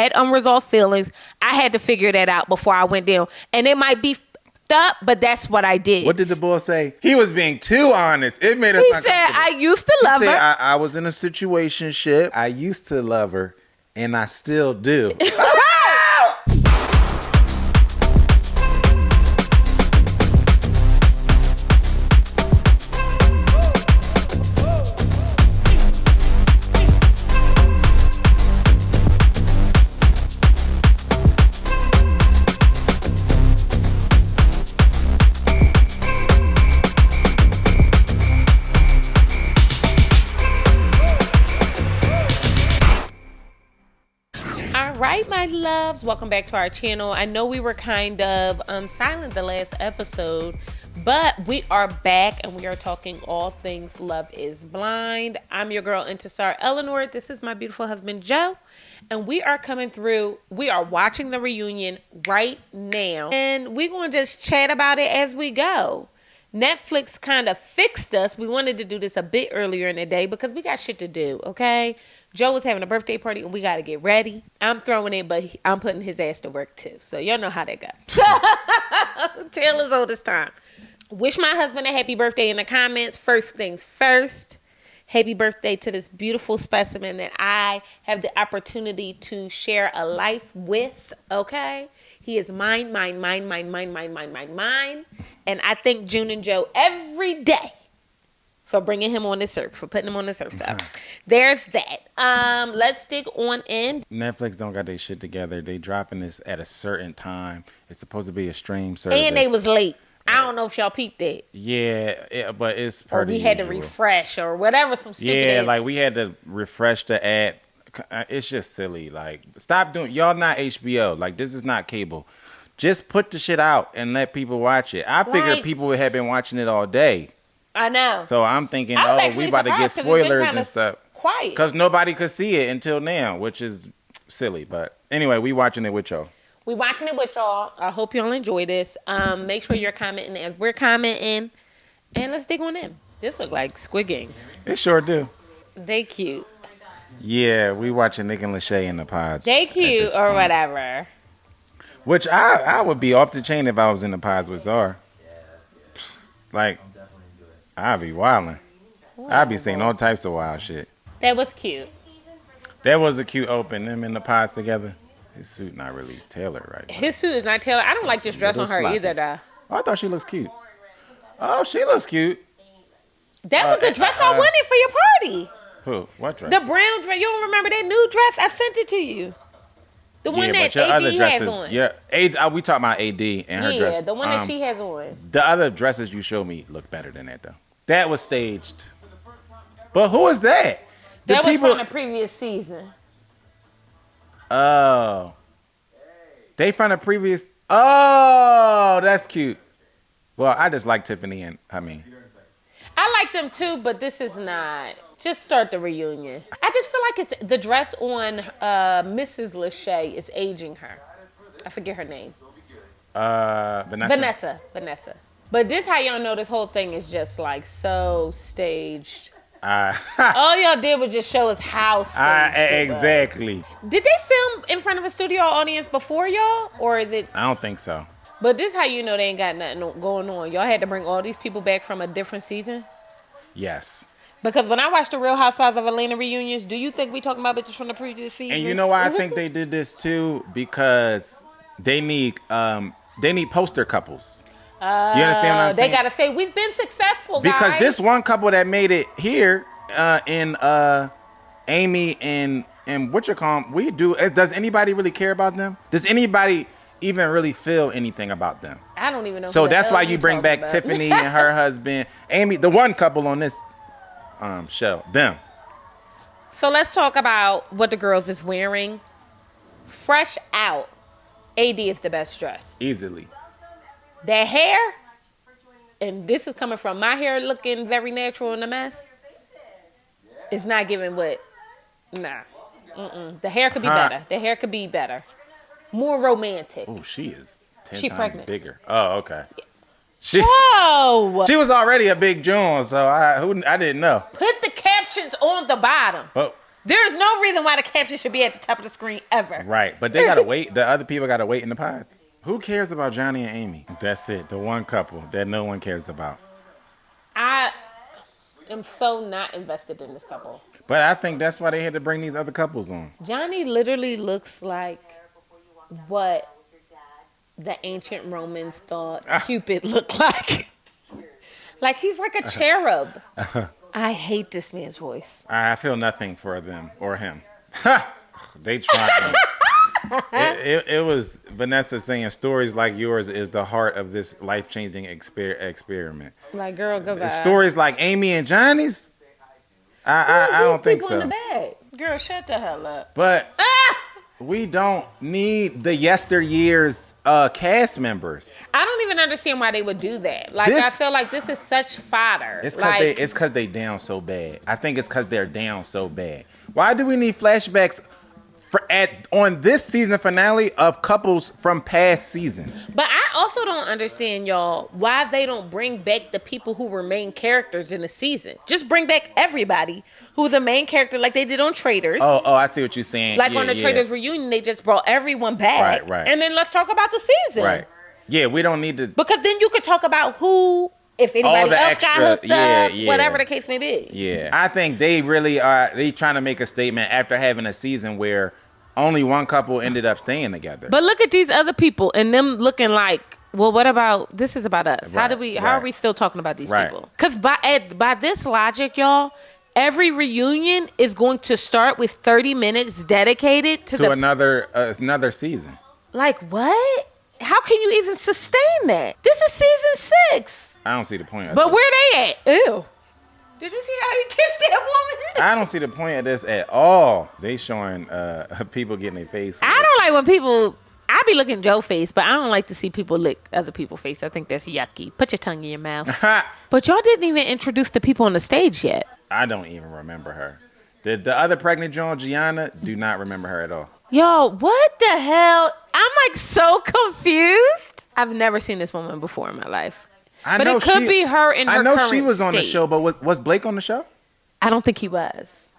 had unresolved feelings. I had to figure that out before I went down. And it might be up, but that's what I did. What did the boy say? He was being too honest. It made us He said, I used to love her. I was in a situationship. I used to love her, and I still do. Right, my loves, welcome back to our channel. I know we were kind of silent the last episode, but we are back and we are talking all things Love is Blind. I'm your girl Intisar Eleanor. This is my beautiful husband Joe, and we are coming through. We are watching the reunion right now, and we're going to just chat about it as we go. Netflix kind of fixed us. We wanted to do this a bit earlier in the day because we got shit to do, okay? Joe was having a birthday party and we got to get ready. I'm throwing it, but I'm putting his ass to work too. So y'all know how that goes. Taylor's oldest time. Wish my husband a happy birthday in the comments. First things first. Happy birthday to this beautiful specimen that I have the opportunity to share a life with, okay? He is mine. And I thank June and Joe every day for bringing him on this earth, for putting him on this earth. So there's that. Let's dig on in. Netflix don't got their shit together. They dropping this at a certain time. It's supposed to be a stream service. And they was late. I don't know if y'all peeped that. Yeah, but it's or we had to refresh or whatever. Some stupid like we had to refresh the ad. It's just silly. Like, stop doing. Y'all not HBO. Like, this is not cable. Just put the shit out and let people watch it. I figured people have been watching it all day. I know. So I'm thinking, we about to get spoilers and stuff. Quiet. Because nobody could see it until now, which is silly. But anyway, we watching it with y'all. We watching it with y'all. I hope y'all enjoy this. Make sure you're commenting as we're commenting. And let's dig on in. This look like Squid Games. It sure do. They cute. Yeah, we watching Nick and Lachey in the pods. They cute or whatever. Which I would be off the chain if I was in the pods with Zar. Like, I'd be wilding. I'd be saying all types of wild shit. That was cute. That was a cute open. Them in the pods together. His suit not really tailored right. His suit is not tailored. I don't like this dress on her either, though. Oh, I thought she looks cute. Oh, she looks cute. That was the dress I wanted for your party. Who? What dress? The brown dress. You don't remember that new dress? I sent it to you. The one that AD has on. Yeah, we talking about AD and her dress. Yeah, the one that she has on. The other dresses you showed me look better than that, though. That was staged. But who is that? That was from the previous season. Oh. They from the previous... Oh, that's cute. Well, I just like Tiffany and... I like them too, but this is not... Just start the reunion. I just feel like it's the dress on Mrs. Lachey is aging her. I forget her name. Vanessa. But this how y'all know this whole thing is just like so staged. All y'all did was just show us how staged exactly. Did they film in front of a studio audience before y'all? Or is it... I don't think so. But this how you know they ain't got nothing going on. Y'all had to bring all these people back from a different season? Yes. Because when I watch the Real Housewives of Atlanta reunions, do you think we talking about bitches from the previous season? And you know why I think they did this too? Because they need poster couples. You understand what I'm saying? They gotta say we've been successful, guys. Because this one couple that made it here, in Amy and what you call them, we do. Does anybody really care about them? Does anybody even really feel anything about them? I don't even know. So that's why you bring back Tiffany and her husband, Amy, the one couple on this show, them. So let's talk about what the girls is wearing. Fresh out. AD is the best dress. Easily. That hair, and this is coming from my hair looking very natural in a mess. It's not giving what. Nah. The hair could be better. The hair could be better. More romantic. Oh, she is 10 she times pregnant. Bigger. Oh, okay. She was already a big June, so I didn't know. Put the captions on the bottom. But There's no reason why the caption should be at the top of the screen ever. Right, but they gotta wait. The other people gotta wait in the pods. Who cares about Johnny and Amy? That's it. The one couple that no one cares about. I am so not invested in this couple. But I think that's why they had to bring these other couples on. Johnny literally looks like what the ancient Romans thought Cupid looked like. Like he's like a cherub. I hate this man's voice. I feel nothing for them or him. They tried. It was Vanessa saying stories like yours is the heart of this life-changing experiment. Like, girl, goodbye. Stories like Amy and Johnny's, I don't think so. In the bag. Girl, shut the hell up. But we don't need the yesteryear's cast members. I don't even understand why they would do that. Like, I feel like this is such fodder. It's because they down so bad. I think it's because they're down so bad. Why do we need flashbacks on this season finale of couples from past seasons? But I also don't understand, y'all, why they don't bring back the people who were main characters in the season. Just bring back everybody who was a main character like they did on Traitors. Oh, I see what you're saying. Like on the Traitors reunion, they just brought everyone back. Right. And then let's talk about the season. Right. Yeah, we don't need to. Because then you could talk about who, if anybody else got hooked up, whatever the case may be. Yeah. I think they really are. They trying to make a statement after having a season where only one couple ended up staying together. But look at these other people and them looking like, well, what about, this is about us. How are we still talking about these people? Because by this logic, y'all, every reunion is going to start with 30 minutes dedicated to another season. Like, what? How can you even sustain that? This is season 6. I don't see the point of But this. where they at? Ew. Did you see how he kissed that woman? I don't see the point of this at all. They showing people getting their face. I don't like when people... I be looking Joe's face, but I don't like to see people lick other people's face. I think that's yucky. Put your tongue in your mouth. But y'all didn't even introduce the people on the stage yet. I don't even remember her. The other pregnant Joan, Gianna, do not remember her at all. Yo, what the hell? I'm like so confused. I've never seen this woman before in my life. But it could be her in her current state. I know she was on the show, but was Blake on the show? I don't think he was.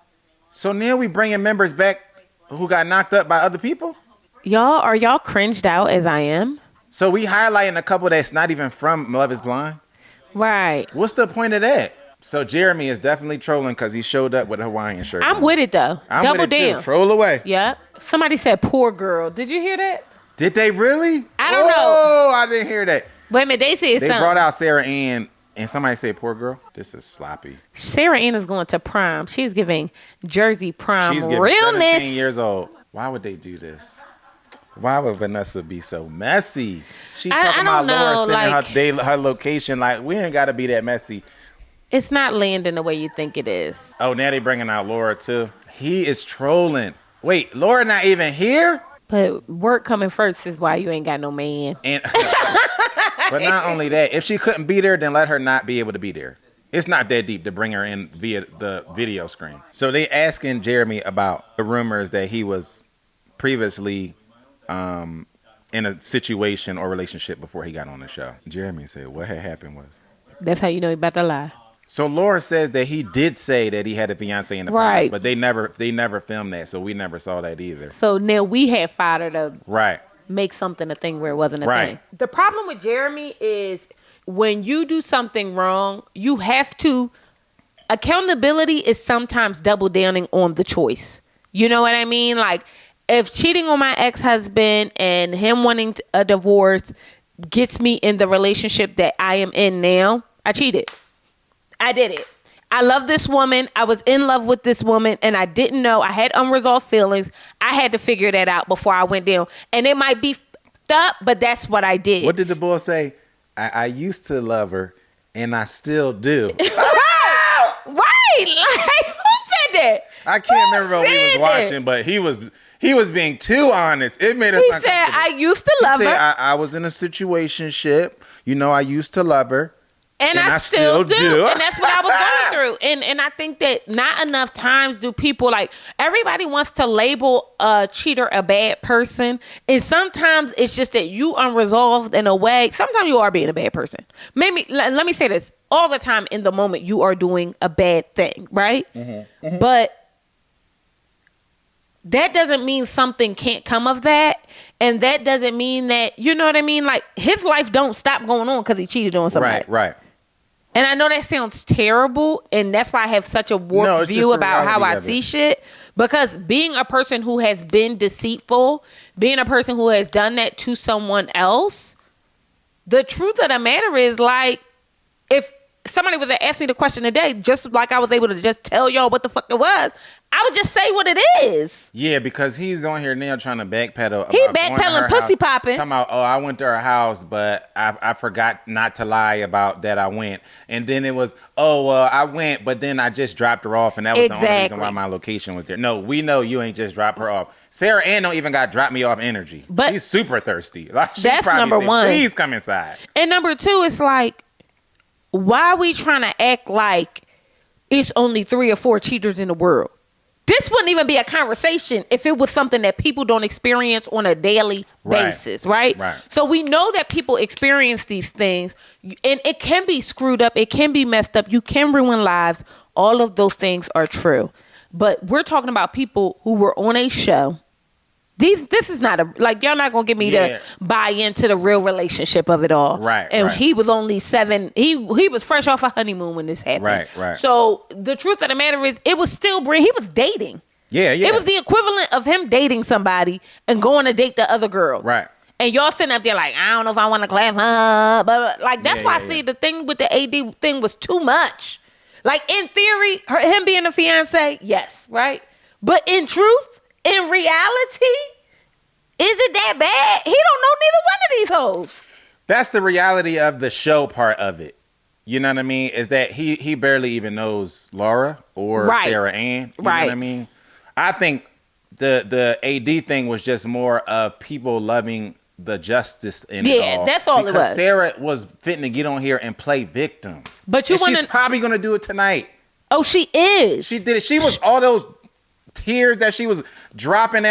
So now we bringing members back who got knocked up by other people? Y'all, are y'all cringed out as I am? So we highlighting a couple that's not even from Love is Blind? Right. What's the point of that? So Jeremy is definitely trolling because he showed up with a Hawaiian shirt. I'm with it, though. Double down. Too. Troll away. Yep. Somebody said, poor girl. Did you hear that? Did they really? I don't know. Oh, I didn't hear that. Wait a minute. They said something. They brought out Sarah Ann, and somebody said, poor girl. This is sloppy. Sarah Ann is going to prom. She's giving Jersey prom She's giving realness. 17 years old. Why would they do this? Why would Vanessa be so messy? She talking about Laura sending her location. Like, we ain't got to be that messy. It's not landing the way you think it is. Oh, now they bringing out Laura, too. He is trolling. Wait, Laura not even here? But work coming first is why you ain't got no man. And but not only that, if she couldn't be there, then let her not be able to be there. It's not that deep to bring her in via the video screen. So they asking Jeremy about the rumors that he was previously in a situation or relationship before he got on the show. Jeremy said what had happened was. That's how you know he about to lie. So Laura says that he did say that he had a fiance in the past, but they never filmed that, so we never saw that either. So now we had fodder to make something a thing where it wasn't a thing. The problem with Jeremy is when you do something wrong, you have to... Accountability is sometimes double downing on the choice. You know what I mean? Like, if cheating on my ex-husband and him wanting a divorce gets me in the relationship that I am in now, I cheated. I did it. I love this woman. I was in love with this woman and I didn't know. I had unresolved feelings. I had to figure that out before I went down. And it might be f***ed up, but that's what I did. What did the boy say? I used to love her and I still do. Right. Like, who said that? I can't remember what we was watching, but he was being too honest. It made us uncomfortable. He said, I used to love her. I was in a situationship. You know, I used to love her. And I still do. And that's what I was going through. And I think that not enough times do people, like, everybody wants to label a cheater a bad person. And sometimes it's just that you unresolved in a way. Sometimes you are being a bad person. Maybe, let me say this. All the time in the moment, you are doing a bad thing, right? Mm-hmm. Mm-hmm. But that doesn't mean something can't come of that. And that doesn't mean that, you know what I mean? Like, his life don't stop going on because he cheated on somebody. Right. And I know that sounds terrible, and that's why I have such a warped view about how I see shit. Because being a person who has been deceitful, being a person who has done that to someone else, the truth of the matter is, like, if somebody would have asked me the question today, just like I was able to just tell y'all what the fuck it was, I would just say what it is. Yeah, because he's on here now trying to backpedal. He backpedaling, pussy popping. Talking about, I went to her house, but I forgot not to lie about that I went. And then it was, I went, but then I just dropped her off, and that was the only reason why my location was there. No, we know you ain't just dropped her off. Sarah Ann don't even got drop me off energy. But she's super thirsty. Like, that's number one. Please come inside. And number two, it's like, why are we trying to act like it's only 3 or 4 cheaters in the world? This wouldn't even be a conversation if it was something that people don't experience on a daily basis, right? So we know that people experience these things, and it can be screwed up. It can be messed up. You can ruin lives. All of those things are true. But we're talking about people who were on a show. This is not y'all not going to get me to buy into the real relationship of it all. And he was only 7. He was fresh off a honeymoon when this happened. Right. So the truth of the matter is, it was still he was dating. Yeah. It was the equivalent of him dating somebody and going to date the other girl. Right. And y'all sitting up there like, I don't know if I want to clap her. But like, that's why I see the thing with the AD thing was too much. Like, in theory, him being a fiance, yes, right? But in truth, in reality, is it that bad? He don't know neither one of these hoes. That's the reality of the show part of it. You know what I mean? Is that he barely even knows Laura or Sarah Ann. You know what I mean? I think the AD thing was just more of people loving the justice in it all. Yeah, that's all it was. Sarah was fitting to get on here and play victim. But she's probably going to do it tonight. Oh, she is. She did it. She was all those tears that she was dropping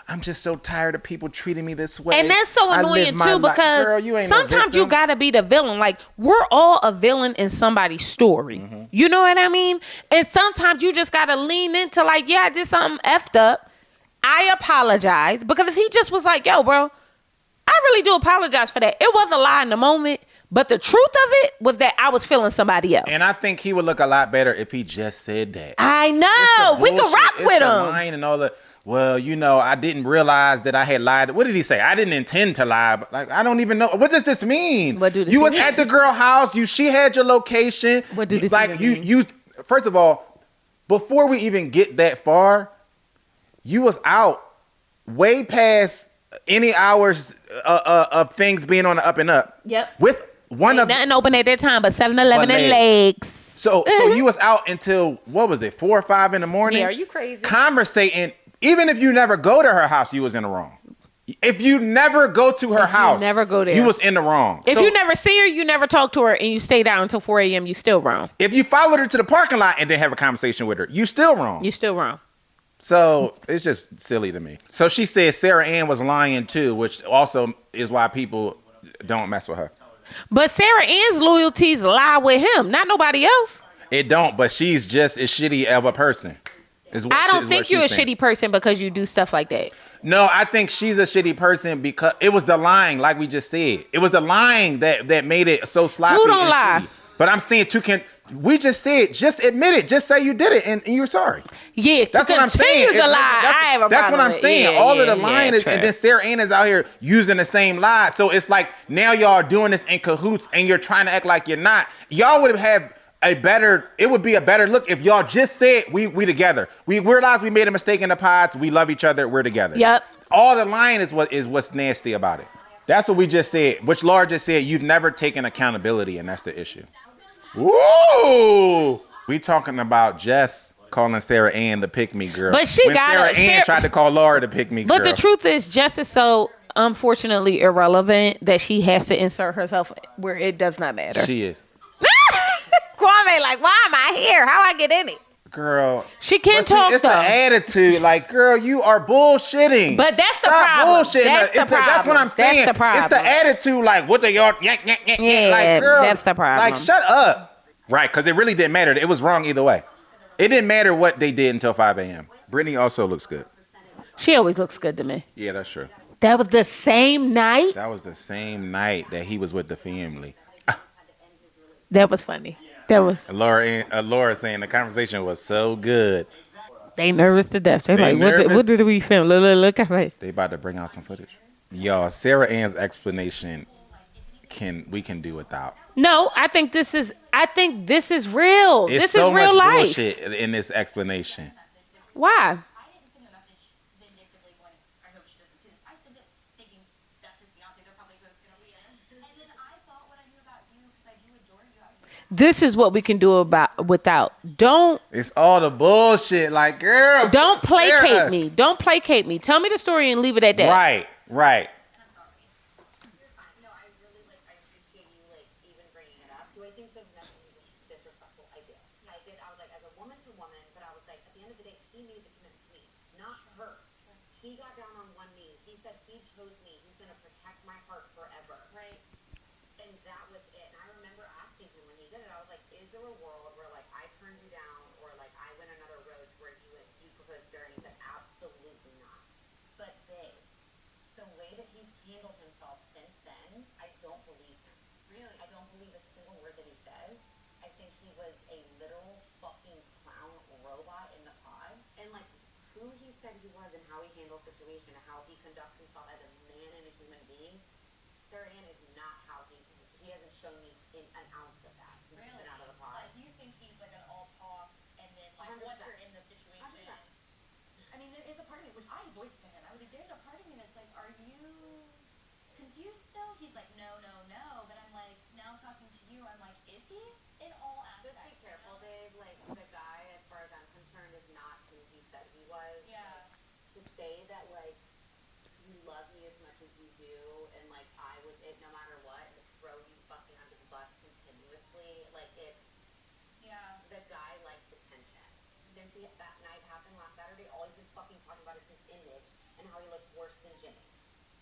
I'm just so tired of people treating me this way. And that's so annoying too, because girl, sometimes you gotta be the villain. Like, we're all a villain in somebody's story. Mm-hmm. You know what I mean? And sometimes you just gotta lean into like, yeah, I did something effed up. I apologize. Because if he just was like, yo, bro, I really do apologize for that. It was a lie in the moment. But the truth of it was that I was feeling somebody else. And I think he would look a lot better if he just said that. I know. We could rock with him. Lying and all the, well, I didn't realize that I had lied. What did he say? I didn't intend to lie. But like, I don't even know. What does this mean? What do this You was mean? at the girl house. She had your location. What do this mean? You first of all, before we even get that far, you was out way past any hours of things being on the up and up. Yep. With nothing open at that time but 7-Eleven and legs. So you was out until, what was it, 4 or 5 in the morning? Yeah, are you crazy? Conversating. Even if you never go to her house, you was in the wrong. If you never go to her house, never go there, you was in the wrong. If you never see her, you never talk to her, and you stayed out until 4 a.m., you still wrong. If you followed her to the parking lot and then have a conversation with her, you still wrong. You still wrong. So it's just silly to me. So she said Sarah Ann was lying too, which also is why people don't mess with her. But Sarah Ann's loyalties lie with him, not nobody else. It don't, but she's just as shitty of a person. I don't think you're a shitty person because you do stuff like that. No, I think she's a shitty person because it was the lying, like we just said. It was the lying that made it so sloppy. Who don't lie? Shitty. But I'm saying we just said, just admit it. Just say you did it and you're sorry. Yeah, that's what I'm saying. To lie. That's what I'm saying. All of the lying is, and then Sarah Ann is out here using the same lie. So it's like now y'all are doing this in cahoots and you're trying to act like you're not. Y'all would have it would be a better look if y'all just said we together. We realized we made a mistake in the pods. We love each other. We're together. Yep. All the lying is what's nasty about it. That's what we just said. Which Laura just said, you've never taken accountability, and that's the issue. Woo! We talking about Jess calling Sarah Ann the pick-me girl. But Sarah Ann tried to call Laura the pick-me girl. But the truth is, Jess is so unfortunately irrelevant that she has to insert herself where it does not matter. She is. Kwame, like, why am I here? How I get in it? Girl. She can't talk, it's though. The attitude. Like, girl, you are bullshitting. But that's the problem. Bullshitting. That's what I'm saying. That's the problem. It's the attitude, like, what they are. Yeah, like, girl, that's the problem. Like, shut up. Right, because it really didn't matter. It was wrong either way. It didn't matter what they did until 5 a.m. Brittany also looks good. She always looks good to me. Yeah, that's true. That was the same night? That was the same night that he was with the family. That was funny. That was. Laura saying the conversation was so good. They nervous to death. They They like, nervous? what did we film? Look at face. They about to bring out some footage. Y'all, Sarah Ann's explanation we can do without. No, I think this is real. It's This so is real much life. bullshit in this explanation. Why? This is what we can do without. Don't It's all the bullshit. Like, girls, don't spare placate us. me. Don't placate me. Tell me the story and leave it at that. Right. No, I really I appreciate you even bringing it up. Do I think the message is disrespectful? I did. I was like, as a woman to woman, but I was like, at the end of the day, he made the commitment to me, not her. He got down on one knee. He said he chose me. He's gonna protect my heart forever. Right. And that was it. And I remember asking him when he did it, I was like, is there a world where I turned you down or I went another road to where you proposed there? And he said, absolutely not. But the way that he's handled himself since then, I don't believe him. Really? I don't believe a single word that he says. I think he was a literal fucking clown robot in the pod. And who he said he was and how he handles situation and how he conducts himself as a man and a human being, Sarah Ann is not how he hasn't shown me an ounce of that since he's been out of the pod. You think he's an all talk, and then once you're in the situation. 100%. I mean, there is a part of me, which I voiced to him. I was like, there's a part of me that's like, are you confused still? He's like, no. But I'm like, now talking to you, I'm like, is he? In all Just aspects. be careful, babe. The guy, as far as I'm concerned, is not who he said he was. Yeah. To say that, you love me as much as you do, and, I would, no matter what, throw you fucking under the bus continuously, Yeah. the guy likes attention. Since that night happened last Saturday, all he's been fucking talking about is his image and how he looks worse than Jimmy.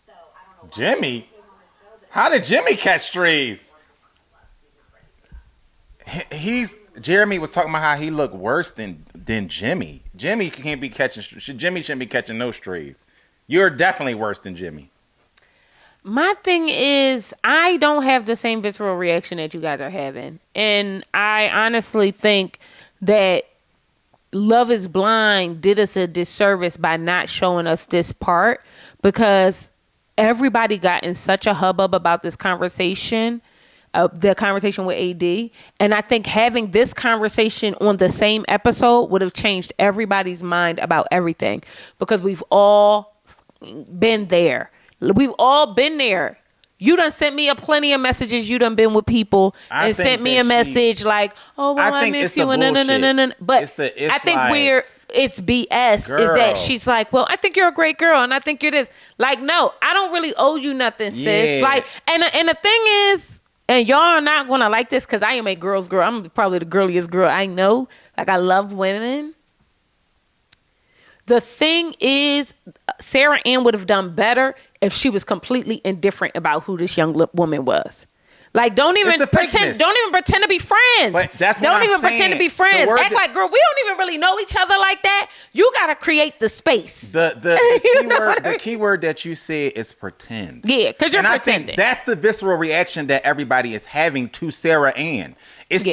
So, I don't know why Jimmy? he came on the show, but How did Jimmy catch strays? Jeremy was talking about how he looked worse than Jimmy. Jimmy can't be catching. Jimmy shouldn't be catching no strays. You're definitely worse than Jimmy. My thing is, I don't have the same visceral reaction that you guys are having. And I honestly think that Love is Blind did us a disservice by not showing us this part, because everybody got in such a hubbub about this conversation, the conversation with AD. And I think having this conversation on the same episode would have changed everybody's mind about everything, because we've all been there. We've all been there. You done sent me plenty of messages. You done been with people and sent me a message oh, well, I miss you. And no. But I think it's BS is that she's like, well, I think you're a great girl. And I think you're this. No, I don't really owe you nothing, sis. Yeah. And the thing is, and y'all are not going to like this because I am a girl's girl. I'm probably the girliest girl I know. I love women. The thing is, Sarah Ann would have done better if she was completely indifferent about who this young woman was. Don't even pretend. Don't even pretend to be friends. But that's what don't I'm even saying. pretend to be friends. Act like, girl, we don't even really know each other like that. You gotta create the space. The key word that you said is pretend. Yeah, because you're and pretending. I think that's the visceral reaction that everybody is having to Sarah Ann. It's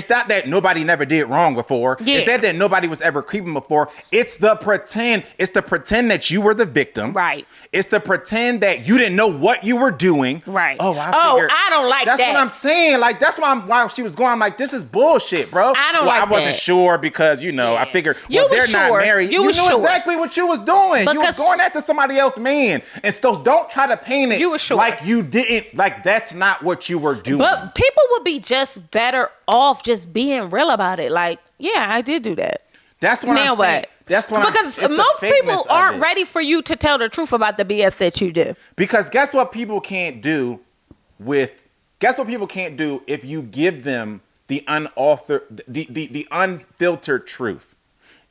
not that nobody never did wrong before. Yeah. It's that nobody was ever creeping before. It's the pretend. It's the pretend that you were the victim. Right. It's the pretend that you didn't know what you were doing. Right. I don't like that. That's what I'm saying. That's why while she was going, I'm like, this is bullshit, bro. I wasn't sure because, I figured, they're not married. You knew exactly what you was doing. You was going after somebody else's man. And so don't try to paint it like you didn't, that's not what you were doing. But people would be just better off just being real about it. Yeah, I did do that. That's what I'm saying. That's what because most people aren't ready for you to tell the truth about the BS that you do. Because guess what people can't do if you give them the the unfiltered truth.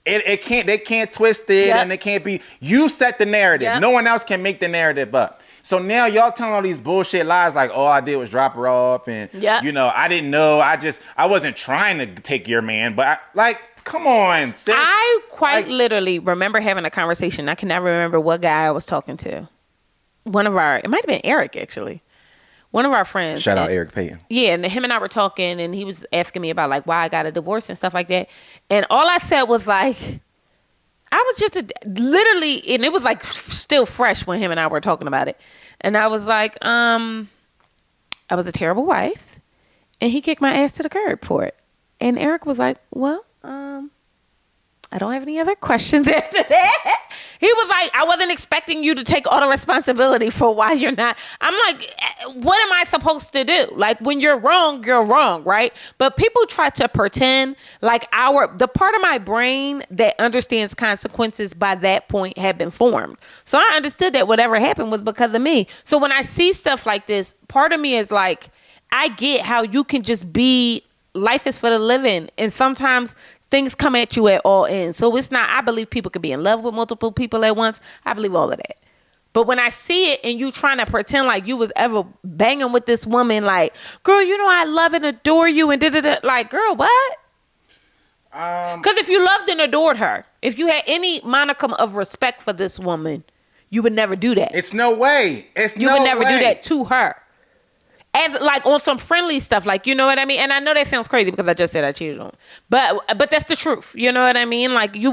They can't twist it, and it can't be. You set the narrative. Yep. No one else can make the narrative up. So now y'all telling all these bullshit lies all I did was drop her off, and I didn't know. I wasn't trying to take your man, but come on, sis. I quite literally remember having a conversation. I can never remember what guy I was talking to. It might have been Eric, actually. One of our friends. Shout out Eric Payton. Yeah, and him and I were talking, and he was asking me about, like, why I got a divorce and stuff like that. And all I said was, like, I was just literally, and it was, like, still fresh when him and I were talking about it. And I was like, I was a terrible wife, and he kicked my ass to the curb for it. And Eric was like, well, I don't have any other questions after that. He was like, I wasn't expecting you to take all the responsibility for why you're not. I'm like, what am I supposed to do? Like, when you're wrong, right? But people try to pretend like the part of my brain that understands consequences by that point had been formed. So I understood that whatever happened was because of me. So when I see stuff like this, part of me is like, I get how you can just be, life is for the living. And sometimes things come at you at all ends. So it's not, I believe people could be in love with multiple people at once. I believe all of that. But when I see it and you trying to pretend like you was ever banging with this woman, like, girl, you know, I love and adore you and da-da-da. Like, girl, what? Because if you loved and adored her, if you had any monicum of respect for this woman, you would never do that. It's no way. You would never do that to her. As like on some friendly stuff, like, you know what I mean? And I know that sounds crazy because I just said I cheated on him. But that's the truth. You know what I mean? Like, you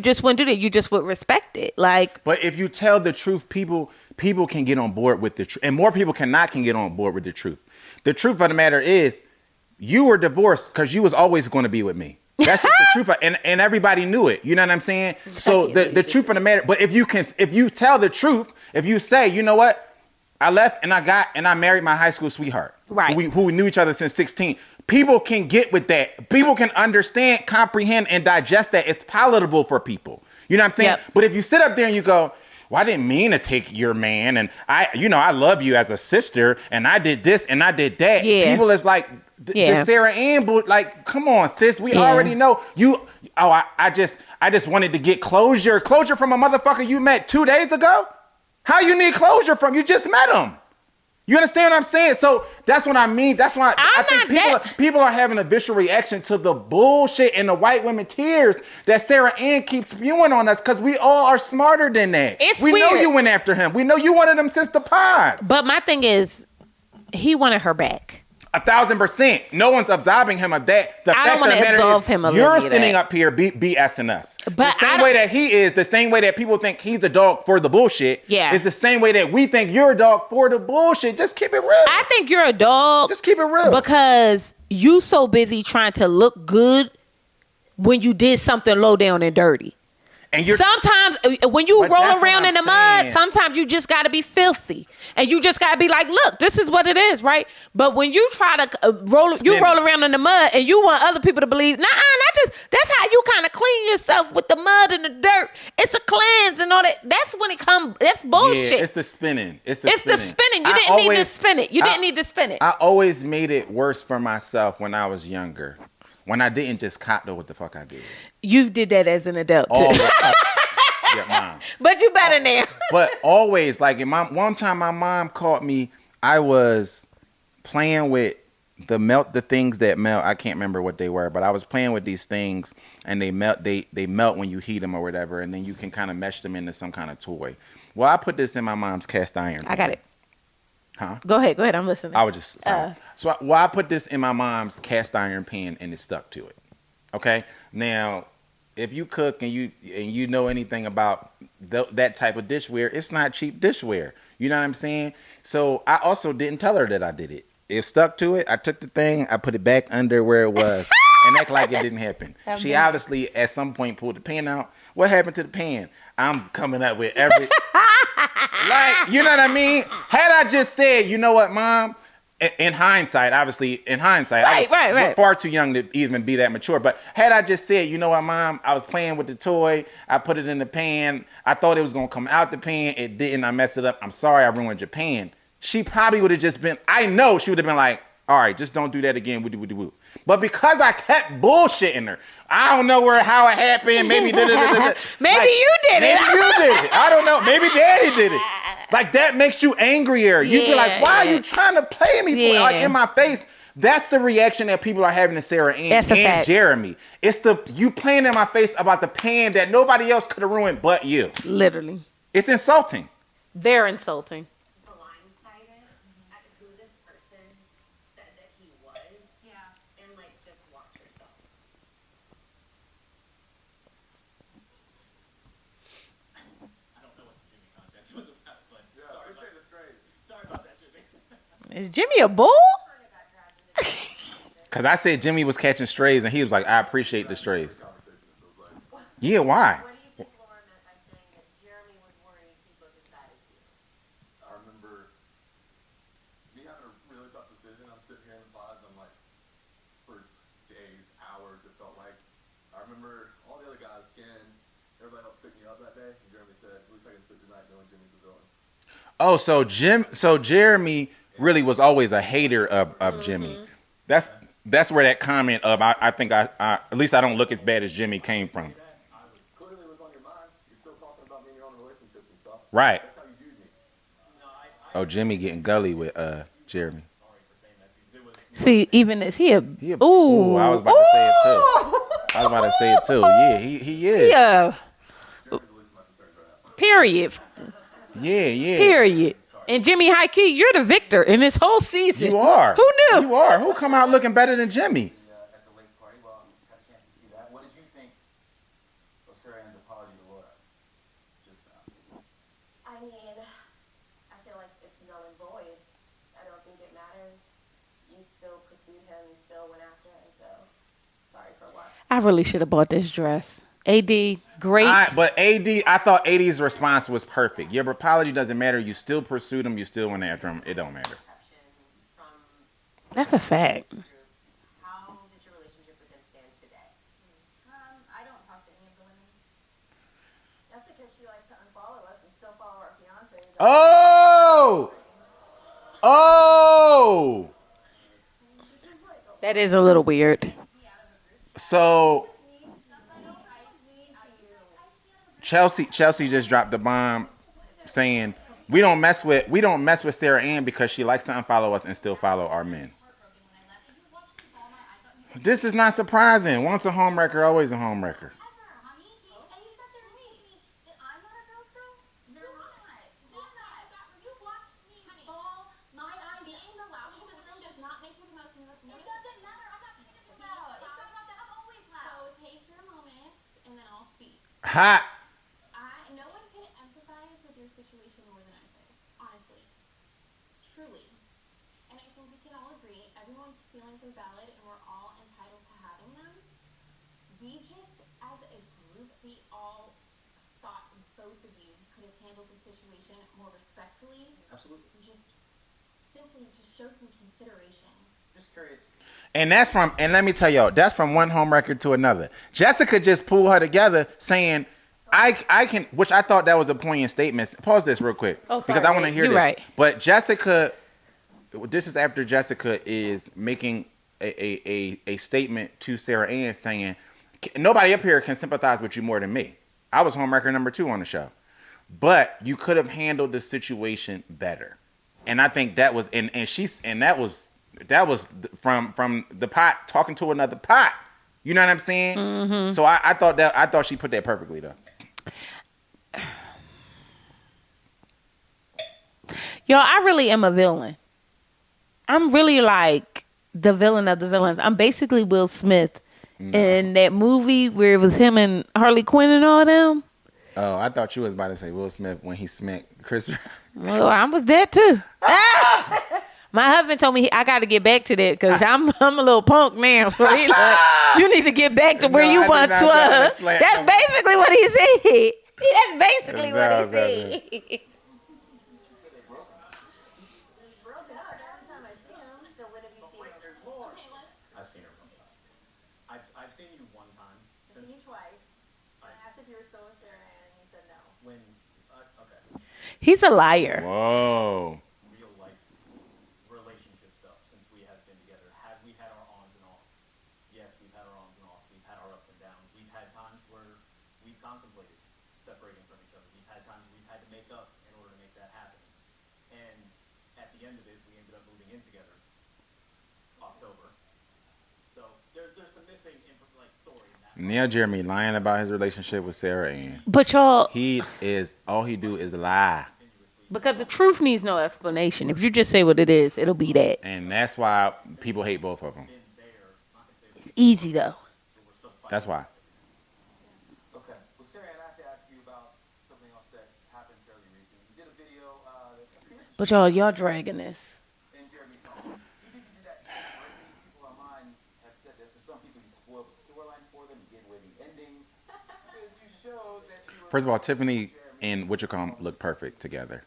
just wouldn't do that. You just would respect it. Like, but if you tell the truth, people can get on board with the truth. And more people can get on board with the truth. The truth of the matter is, you were divorced because you was always going to be with me. That's just the truth. And everybody knew it. You know what I'm saying? So the truth of the matter, but if you tell the truth, if you say, you know what? I left and I married my high school sweetheart. Right. Who we knew each other since 16. People can get with that. People can understand, comprehend, and digest that. It's palatable for people. You know what I'm saying? Yep. But if you sit up there and you go, well, I didn't mean to take your man, and I love you as a sister, and I did this and I did that. Yeah. People is like, the Sarah Ann, but like, come on, sis, we already know you. Oh, I just wanted to get closure from a motherfucker you met 2 days ago. How you need closure from? You just met him. You understand what I'm saying? So that's what I mean. That's why I think people are having a visceral reaction to the bullshit and the white women tears that Sarah Ann keeps spewing on us, because we all are smarter than that. We weird. know you went after him. We know you wanted him since the pods. but my thing is, he wanted her back. 1,000%. No one's absolving him of that. The I don't want to absolve him of you're any of sitting that. up here BSing us. But the same way that he is, the same way that people think he's a dog for the bullshit, is the same way that we think you're a dog for the bullshit. Just keep it real. I think you're a dog. Just keep it real. Because you so busy trying to look good when you did something low down and dirty. And sometimes when you roll around in the mud, sometimes you just got to be filthy, and you just got to be like, look, this is what it is, right? But when you try to roll around in the mud and you want other people to believe, that's how you kind of clean yourself with the mud and the dirt. It's a cleanse and all that. That's when it comes. That's bullshit. Yeah, it's the spinning. The spinning. You didn't need to spin it. You didn't need to spin it. I always made it worse for myself when I was younger. When I didn't just cop to what the fuck I did. You did that as an adult too. Yeah, mom. But you better now. But always, like, one time my mom caught me, I was playing with the things that melt. I can't remember what they were, but I was playing with these things, and they melt when you heat them or whatever, and then you can kind of mesh them into some kind of toy. Well, I put this in my mom's cast iron pan. I got it. Huh? Go ahead. I'm listening. I was just sorry. I put this in my mom's cast iron pan, and it stuck to it. Okay. Now, if you cook and you know anything about that type of dishware, it's not cheap dishware. You know what I'm saying? So I also didn't tell her that I did it. It stuck to it. I took the thing, I put it back under where it was, and act like it didn't happen. She obviously at some point pulled the pan out. What happened to the pan? I'm coming up with every. Like, you know what I mean? Had I just said, you know what, Mom? In hindsight, I was far too young to even be that mature. But had I just said, you know what, Mom? I was playing with the toy. I put it in the pan. I thought it was going to come out the pan. It didn't. I messed it up. I'm sorry I ruined your pan. She probably would have just been, I know she would have been like, all right, just don't do that again. Woo. But because I kept bullshitting her, I don't know how it happened. Maybe maybe you did it. Maybe you did it. I don't know. Maybe Daddy did it. Like, that makes you angrier. You'd be like, why are you trying to play me for, like, in my face That's the reaction that people are having to Sarah Ann That's a and fact. Jeremy. It's the you playing in my face about the pan that nobody else could have ruined but you. Literally. It's insulting. Very insulting. blindsided at who this person said that he was, and like just watch yourself. I don't know what the Jimmy contest was about, but sorry about that, Jimmy. Is Jimmy a bull? Because I said Jimmy was catching strays, and he was like, I appreciate the strays. Yeah, why? What do you think Laura meant by saying that Jeremy was worried he looked as bad as you? I remember me having a really tough decision. I'm sitting here in the pods. I'm like, for days, hours, it felt like. I remember all the other guys, Ken, everybody else picked me up that day. And Jeremy said, at least I can sleep tonight knowing Jimmy's the villain. Oh, so Jeremy really was always a hater of Jimmy. That's where that comment of I think I at least I don't look as bad as Jimmy came from. Clearly it was on your mind. You're still talking about me in your own relationships and stuff. Right. That's how you viewed me. Oh, Jimmy getting gully with Jeremy. See, even is he a Ooh, I was about to say it too. I was about to say it too. Yeah, he is. Yeah. Jeremy's the least of my concerns right now. Period. Yeah. Period. And Jimmy, high key, you're the victor in this whole season. You are. Who knew? You are. Who come out looking better than Jimmy? At the lake party, well, got a chance to see that. What did you think of Sarah Ann's apology to Laura? Just now. I mean, I feel like it's null and void. I don't think it matters. You still pursued him, you still went after him, so sorry for what? I really should have bought this dress. AD, great. But I thought AD's response was perfect. Your apology doesn't matter. You still pursued him. You still went after him. It don't matter. That's a fact. How does your relationship with him stand today? I don't talk to any of the women. That's because she likes to unfollow us and still follow our fiancés. Oh! That is a little weird. So Chelsea just dropped the bomb saying we don't mess with Sarah Ann because she likes to unfollow us and still follow our men. This is not surprising. Once a homewrecker, always a homewrecker. Hot. No one can empathize with your situation more than I could, honestly. Truly. And I think we can all agree, everyone's feelings are valid and we're all entitled to having them. We just, as a group, we all thought both of you could have handled the situation more respectfully. Absolutely. Simply just show some consideration. Just curious. And let me tell y'all, that's from one home record to another. Jessica just pulled her together saying, I can, which I thought that was a poignant statement. Pause this real quick. Oh, sorry, because I want to hear you're this. right. But Jessica, this is after Jessica is making a statement to Sarah Ann saying, nobody up here can sympathize with you more than me. I was home record number 2 on the show. But you could have handled the situation better. And I think that was, and that was from the pot talking to another pot. You know what I'm saying? Mm-hmm. So I thought she put that perfectly though. Yo, I really am a villain. I'm really like the villain of the villains. I'm basically Will Smith in that movie where it was him and Harley Quinn and all them. Oh, I thought you was about to say Will Smith when he smacked Chris. Well, I was that too. My husband told me I got to get back to that because I'm a little punk now. So he like, you need to get back to where No, you I once did not try to was. slap That's him. basically what he said. That's basically what he No, said. Broken up every time I see him, so when have you seen him? I've seen her one time. I've seen you one time. I've seen you twice. I asked if you were still with Sarah and you said no. When, okay. He's a liar. Whoa. Real life relationship stuff since we have been together. Have we had our ons and offs? Yes, we've had our ons and offs. We've had our ups and downs. We've had times where we've contemplated separating from each other. We've had times we've had to make up in order to make that happen. And at the end of it, we ended up moving in together October. Neil Jeremy lying about his relationship with Sarah Ann. But y'all, All he do is lie. because the truth needs no explanation. If you just say what it is, it'll be that. And that's why people hate both of them. It's easy though. That's why. Okay. Well, Sarah, I have to ask you about something else that happened fairly recently. You did a video that appears But y'all dragging this. in Jeremy's home. You think you did that deliberately? People online have said that for some people you spoiled the storyline for them, you gave away the ending. Because you showed that you were... First of all, Tiffany and Witchercom look perfect together.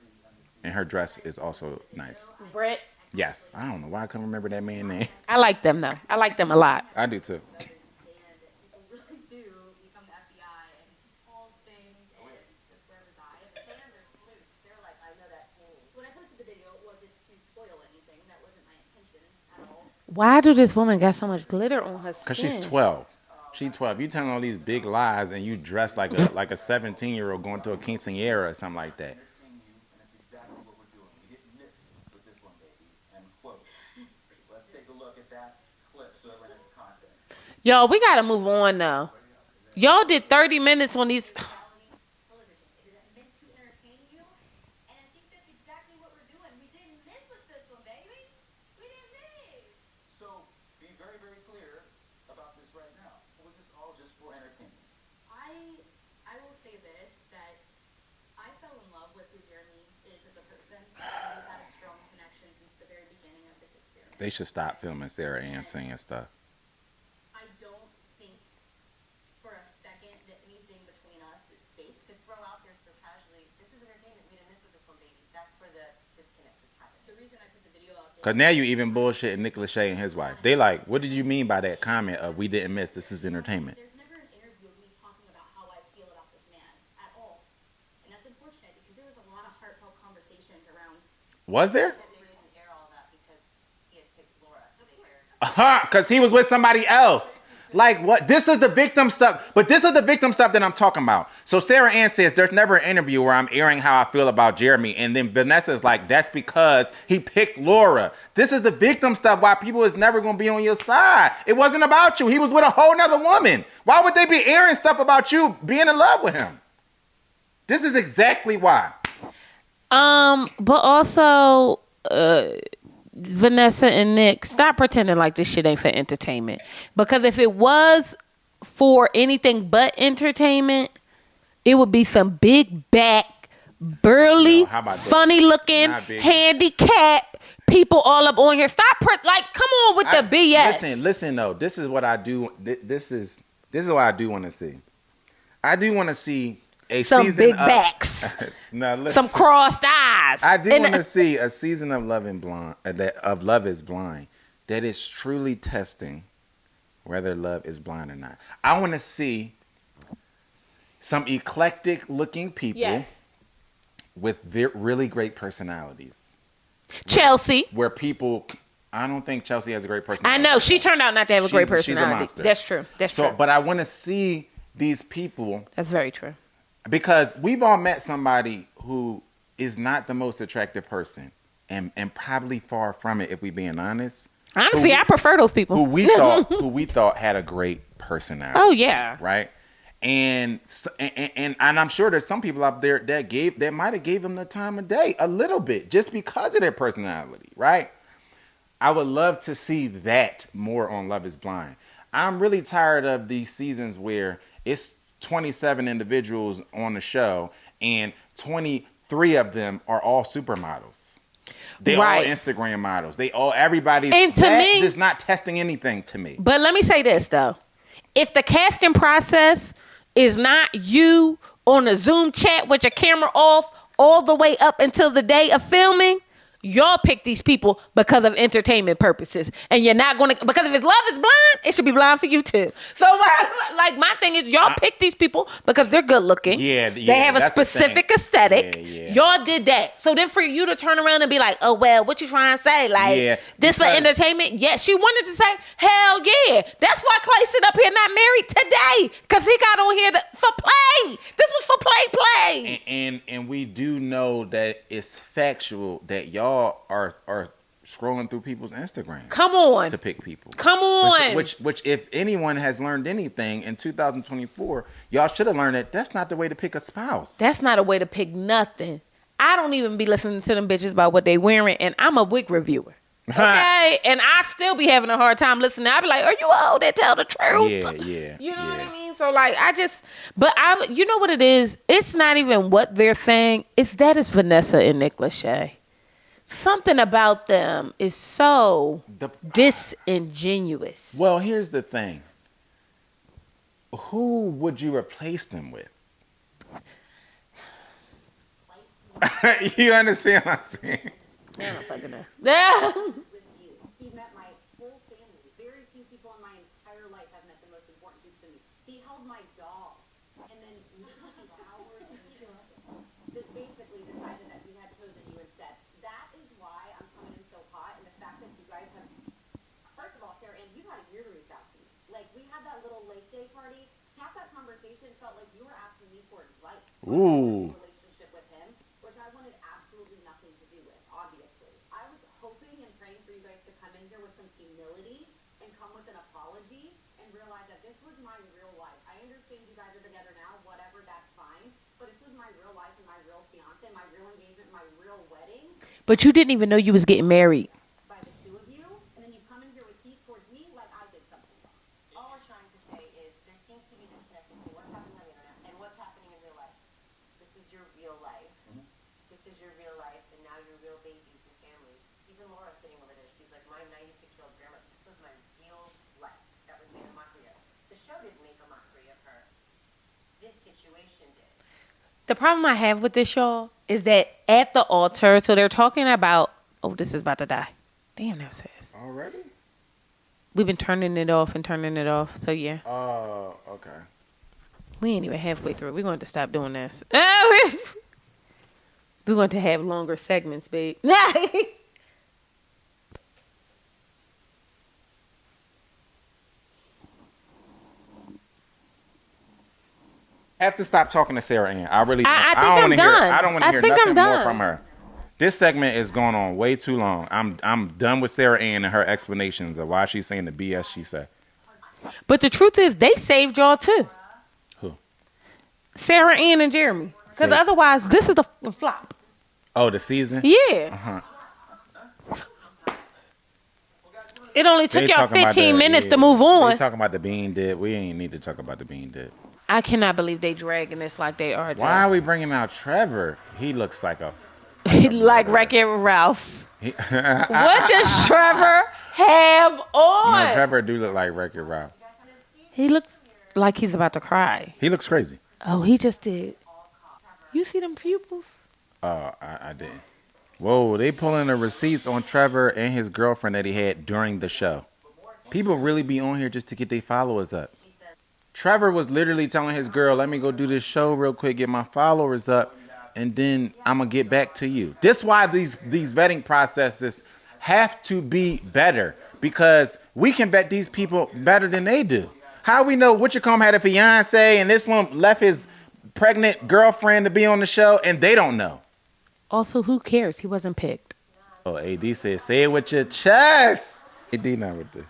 And her dress is also nice. Brett, Yes. I don't know why I can't remember that man's name. I like them though. I like them a lot. I do too. And people really do become the FBI and hold things and just where reside. The fans are sleuths. They're like, I know that pain. When I posted the video, it wasn't to spoil anything. That wasn't my intention at all. Why do this woman got so much glitter on her skin? Because she's 12. She's 12. You telling all these big lies and you dress like a 17-year-old going to a quinceañera or something like that. entertain you, and that's exactly what we're doing. We didn't miss with this one, baby. End quote. Let's take a look at that clip so everyone has context. Y'all, we gotta move on though. Y'all did 30 minutes on these. Reality television. It is meant to entertain you. And I think that's exactly what we're doing. We didn't miss with this one, baby. We didn't miss. So, be very, very clear about this right now. Was this all just for entertainment? I will say this, that I fell in love with who Jeremy is as a person. And we've had a strong connection since the very beginning of this experience. They should stop filming Sarah Ann saying stuff. I don't think for a second that anything between us is fake. To throw out there so casually, this is entertainment. We didn't miss with this one, baby. That's where the disconnect is happening. The reason I put the video out there. Because now you even bullshitting Nick Lachey and his wife. They like, what did you mean by that comment of we didn't miss, this is entertainment? There's never an interview of me talking about how I feel about this man at all. And that's unfortunate because there was a lot of heartfelt conversations around. Was there? That they didn't air all that because he had picked Laura. So they aired. Because he was with somebody else. Like what? This is the victim stuff. But this is the victim stuff that I'm talking about. So Sarah Ann says there's never an interview where I'm airing how I feel about Jeremy. And then Vanessa's like, that's because he picked Laura. This is the victim stuff why people is never going to be on your side. It wasn't about you. He was with a whole nother woman. Why would they be airing stuff about you being in love with him? This is exactly why. But also, Vanessa and Nick, stop pretending like this shit ain't for entertainment. Because if it was for anything but entertainment, it would be some big back, burly, No, how about that? funny looking, Not big. handicapped people all up on here. Stop, like, come on with the BS. Listen though. This is what I do. This is what I do want to see. I do want to see a Some season big of, backs, No, listen. some crossed eyes. I do And- want to see a season of Love is Blind that is truly testing whether love is blind or not. I want to see some eclectic looking people Yes. with really great personalities. Chelsea. Where people, I don't think Chelsea has a great I personality. know she turned out not to have a great She's a personality. monster. That's true. That's So, true. but I want to see these people That's very true. because we've all met somebody who is not the most attractive person and probably far from it if we being honest. Honestly, I prefer those people. Who we thought had a great personality. Oh yeah. Right? And I'm sure there's some people out there that might have gave him the time of day a little bit just because of their personality, right? I would love to see that more on Love is Blind. I'm really tired of these seasons where it's 27 individuals on the show and 23 of them are all supermodels. They Right. all Instagram models. Everybody. And to that me- is not testing anything to me. But let me say this though. If the casting process is not you on a Zoom chat with your camera off all the way up until the day of filming, y'all pick these people because of entertainment purposes. And you're not going to, because if it's Love is Blind, it should be blind for you too. So like my thing is y'all pick these people because they're good looking. Yeah, They have a that's the thing. specific aesthetic. Yeah. Y'all did that. So then for you to turn around and be like, oh, well, what you trying to say? Like, Yeah, this for because- entertainment? Yes, she wanted to say, hell yeah. That's why Clay sit up here not married today. Because he got on here for play. This was for play. And we do know that it's factual that y'all are scrolling through people's Instagram Come on. to pick people. Come on. Which, if anyone has learned anything in 2024, y'all should have learned that that's not the way to pick a spouse. That's not a way to pick nothing. I don't even be listening to them bitches about what they wearing, and I'm a wig reviewer. Okay? And I still be having a hard time listening. I be like, are you old that tell the truth? Yeah. You know what I mean? So, like, you know what it is? It's not even what they're saying. It's Vanessa and Nick Lachey. Something about them is so disingenuous. Well, here's the thing. Who would you replace them with? You understand what I'm saying? I don't fucking know. With you. He met my whole family. Very few people in my entire life have met the most important people to me. He held my dog. And then hours just basically decided that he had chosen you instead. That is why I'm coming in so hot. And the fact that you guys have, first of all, Sarah, and you had a year to reach out to me. Like, we had that little lake day party. Half that conversation felt like you were asking me for advice. Ooh. Relationship with him, which I wanted absolutely nothing to do with, obviously. I was hoping and praying for you guys to come in here with some humility and come with an apology and realize that this was my real life. I understand you guys are together now, whatever, that's fine. But this was my real life and my real fiance, my real engagement, my real wedding But you didn't even know you was getting married. by the two of you. And then you come in here with heat towards me like I did something wrong. All we're trying to say is there seems to be disconnect between what's happening on the internet and what's happening in real life. This is your real life. This is your real life, and now your real babies and families. Even Laura sitting over there, she's like, my 96-year-old grandma, this was my real life. That was made a mockery of. The show didn't make a mockery of her. This situation did. The problem I have with this, y'all, is that at the altar, so they're talking about, oh, this is about to die. Damn, that was fast. Already? We've been turning it off. So, yeah. Oh, okay. We ain't even halfway through. We're going to stop doing this. We're going to have longer segments, babe. Have to stop talking to Sarah Ann. I really. I think don't I'm wanna done. Hear, I don't want to I hear think nothing I'm more done. from her. This segment is going on way too long. I'm done with Sarah Ann and her explanations of why she's saying the BS she said. But the truth is, they saved y'all, too. Who? Sarah Ann and Jeremy. Because otherwise, this is a flop. Oh, the season? Yeah. Uh-huh. It only took They y'all talking about 15 the- minutes yeah. to move on. They talking about the bean dip. We ain't need to talk about the bean dip. I cannot believe they dragging this like they are. Why are we bringing out Trevor? He looks like a. Like Wreck-It Ralph. He, What does Trevor have on? No, Trevor do look like Wreck-It Ralph. He looks like he's about to cry. He looks crazy. Oh, he just did. You see them pupils? Oh, I didn't. Whoa, they pulling the receipts on Trevor and his girlfriend that he had during the show. People really be on here just to get their followers up. Trevor was literally telling his girl, let me go do this show real quick, get my followers up, and then I'm going to get back to you. This why these vetting processes have to be better, because we can vet these people better than they do. How we know Witchcomb had a fiance and this one left his pregnant girlfriend to be on the show and they don't know? Also, who cares? He wasn't picked. Oh, AD said, say it with your chest. AD not with this.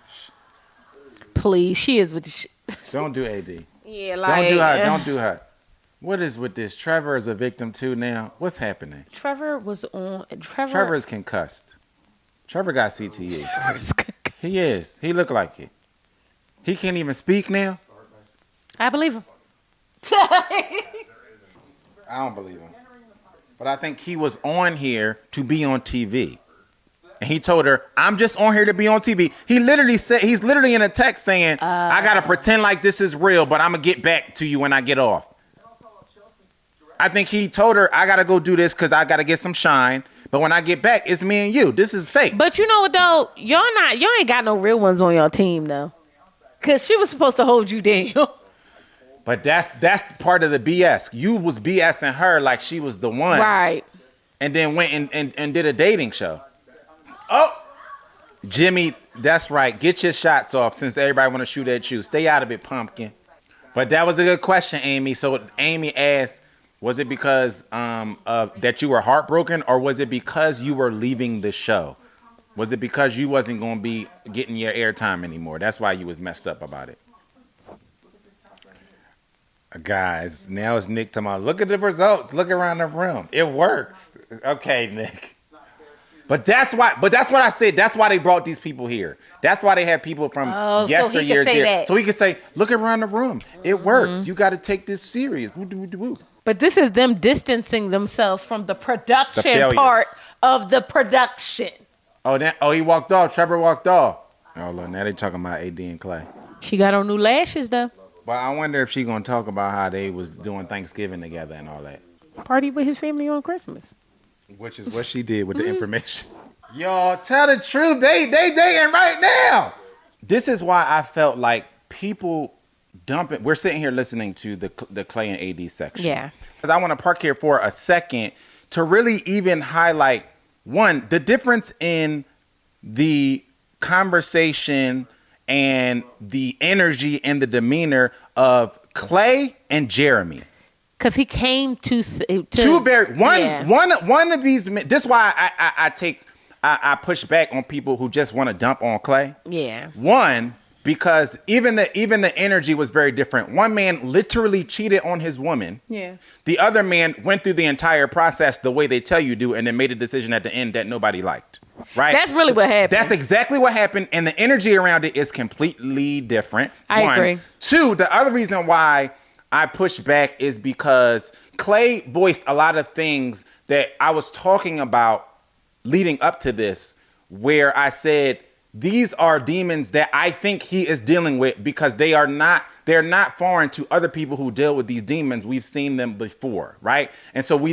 Please, she is with the shit. Don't do AD. Yeah, like. Don't do her. Don't do her. What is with this? Trevor is a victim too now. What's happening? Trevor was on. Trevor is concussed. Trevor got CTE. He is. He look like it. He can't even speak now. I believe him. I don't believe him. But I think he was on here to be on TV. And he told her, I'm just on here to be on TV. He literally said, he's literally in a text saying, I got to pretend like this is real, but I'm going to get back to you when I get off. I think he told her, I got to go do this because I got to get some shine. But when I get back, it's me and you. This is fake. But you know what, though? Y'all ain't got no real ones on your team, though. Because she was supposed to hold you down. But that's part of the BS. You was BSing her like she was the one. Right. And then went and did a dating show. Oh, Jimmy, that's right. Get your shots off since everybody want to shoot at you. Stay out of it, pumpkin. But that was a good question, Amy. So Amy asked, was it because that you were heartbroken, or was it because you were leaving the show? Was it because you wasn't going to be getting your airtime anymore? That's why you was messed up about it. Guys, now it's Nick talking about, look at the results. Look around the room. It works. Okay, Nick. But that's what I said. That's why they brought these people here. That's why they have people from yesteryears here. So he can say, look around the room. It works. You got to take this serious. But this is them distancing themselves from the production part of the production. Oh, he walked off. Trevor walked off. Oh, Lord, now they talking about AD and Clay. She got on new lashes, though. Well, I wonder if she going to talk about how they was doing Thanksgiving together and all that. Party with his family on Christmas. Which is what she did with the information. Y'all, tell the truth. They dating right now. This is why I felt like people dumping. We're sitting here listening to the Clay and AD section. Yeah. Because I want to park here for a second to really even highlight, one, the difference in the conversation and the energy and the demeanor of Clay and Jeremy. Because he came to one of these. This is why I push back on people who just want to dump on Clay. Yeah. One, because even the energy was very different. One man literally cheated on his woman. Yeah. The other man went through the entire process the way they tell you do, and then made a decision at the end that nobody liked. Right. That's really what happened. That's exactly what happened, and the energy around it is completely different. I agree. Two, the other reason why I push back is because Clay voiced a lot of things that I was talking about leading up to this, where I said these are demons that I think he is dealing with because they're not foreign to other people who deal with these demons. We've seen them before, right? And so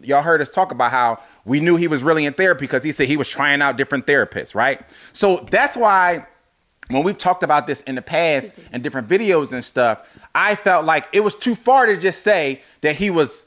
y'all heard us talk about how we knew he was really in therapy because he said he was trying out different therapists, right? So that's why when we've talked about this in the past and different videos and stuff, I felt like it was too far to just say that he was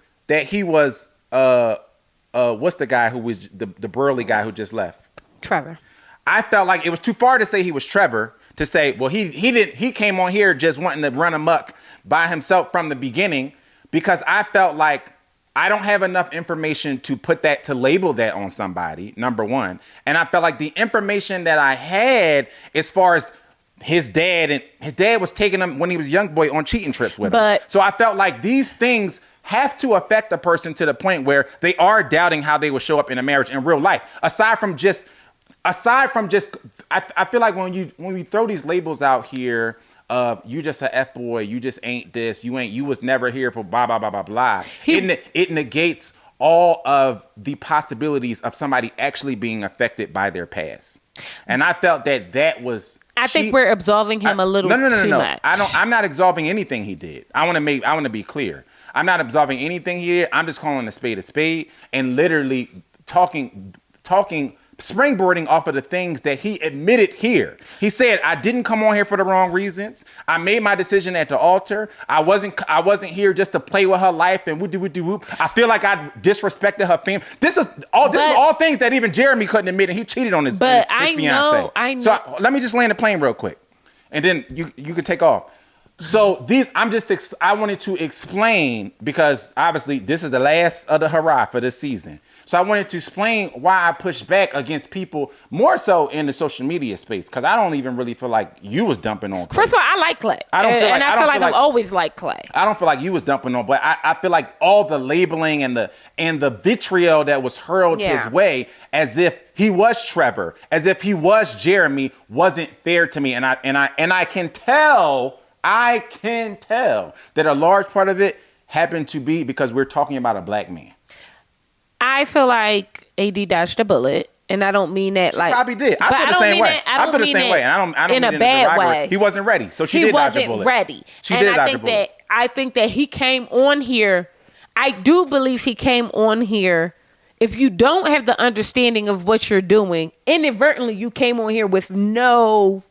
what's the guy who was the burly guy who just left? Trevor. I felt like it was too far to say he was Trevor, to say, well, he came on here just wanting to run amok by himself from the beginning, because I felt like I don't have enough information to label that on somebody, number one. And I felt like the information that I had as far as his dad was taking him when he was a young boy on cheating trips with him. So I felt like these things have to affect a person to the point where they are doubting how they will show up in a marriage in real life. Aside from just, I feel like when we throw these labels out here, you just a F-boy, you just ain't this, you was never here for blah, blah, blah, blah, blah. It negates all of the possibilities of somebody actually being affected by their past. And I felt that was... I think we're absolving him a little too much. I'm not absolving anything he did. I want to be clear. I'm not absolving anything he did. I'm just calling a spade and literally talking springboarding off of the things that he admitted here. He said, I didn't come on here for the wrong reasons. I made my decision at the altar. I wasn't here just to play with her life and whoop. I feel like I disrespected her family. This is all things that even Jeremy couldn't admit, and he cheated on his fiance. I know. So let me just land the plane real quick, and then you can take off. So I wanted to explain, because obviously this is the last of the hurrah for this season. So I wanted to explain why I pushed back against people more so in the social media space, because I don't even really feel like you was dumping on Clay. First of all, I like Clay. I feel like I've always liked Clay. I don't feel like you was dumping on, but I feel like all the labeling and the vitriol that was hurled his way, as if he was Trevor, as if he was Jeremy, wasn't fair to me. And I can tell that a large part of it happened to be because we're talking about a black man. I feel like AD dodged a bullet, and I don't mean that like... She probably did. I feel the same way. I feel the same way, and I don't mean it in a bad way. He wasn't ready, so she did dodge a bullet. He wasn't ready. She did dodge a bullet. I think that he came on here... I do believe he came on here... If you don't have the understanding of what you're doing, inadvertently you came on here with no...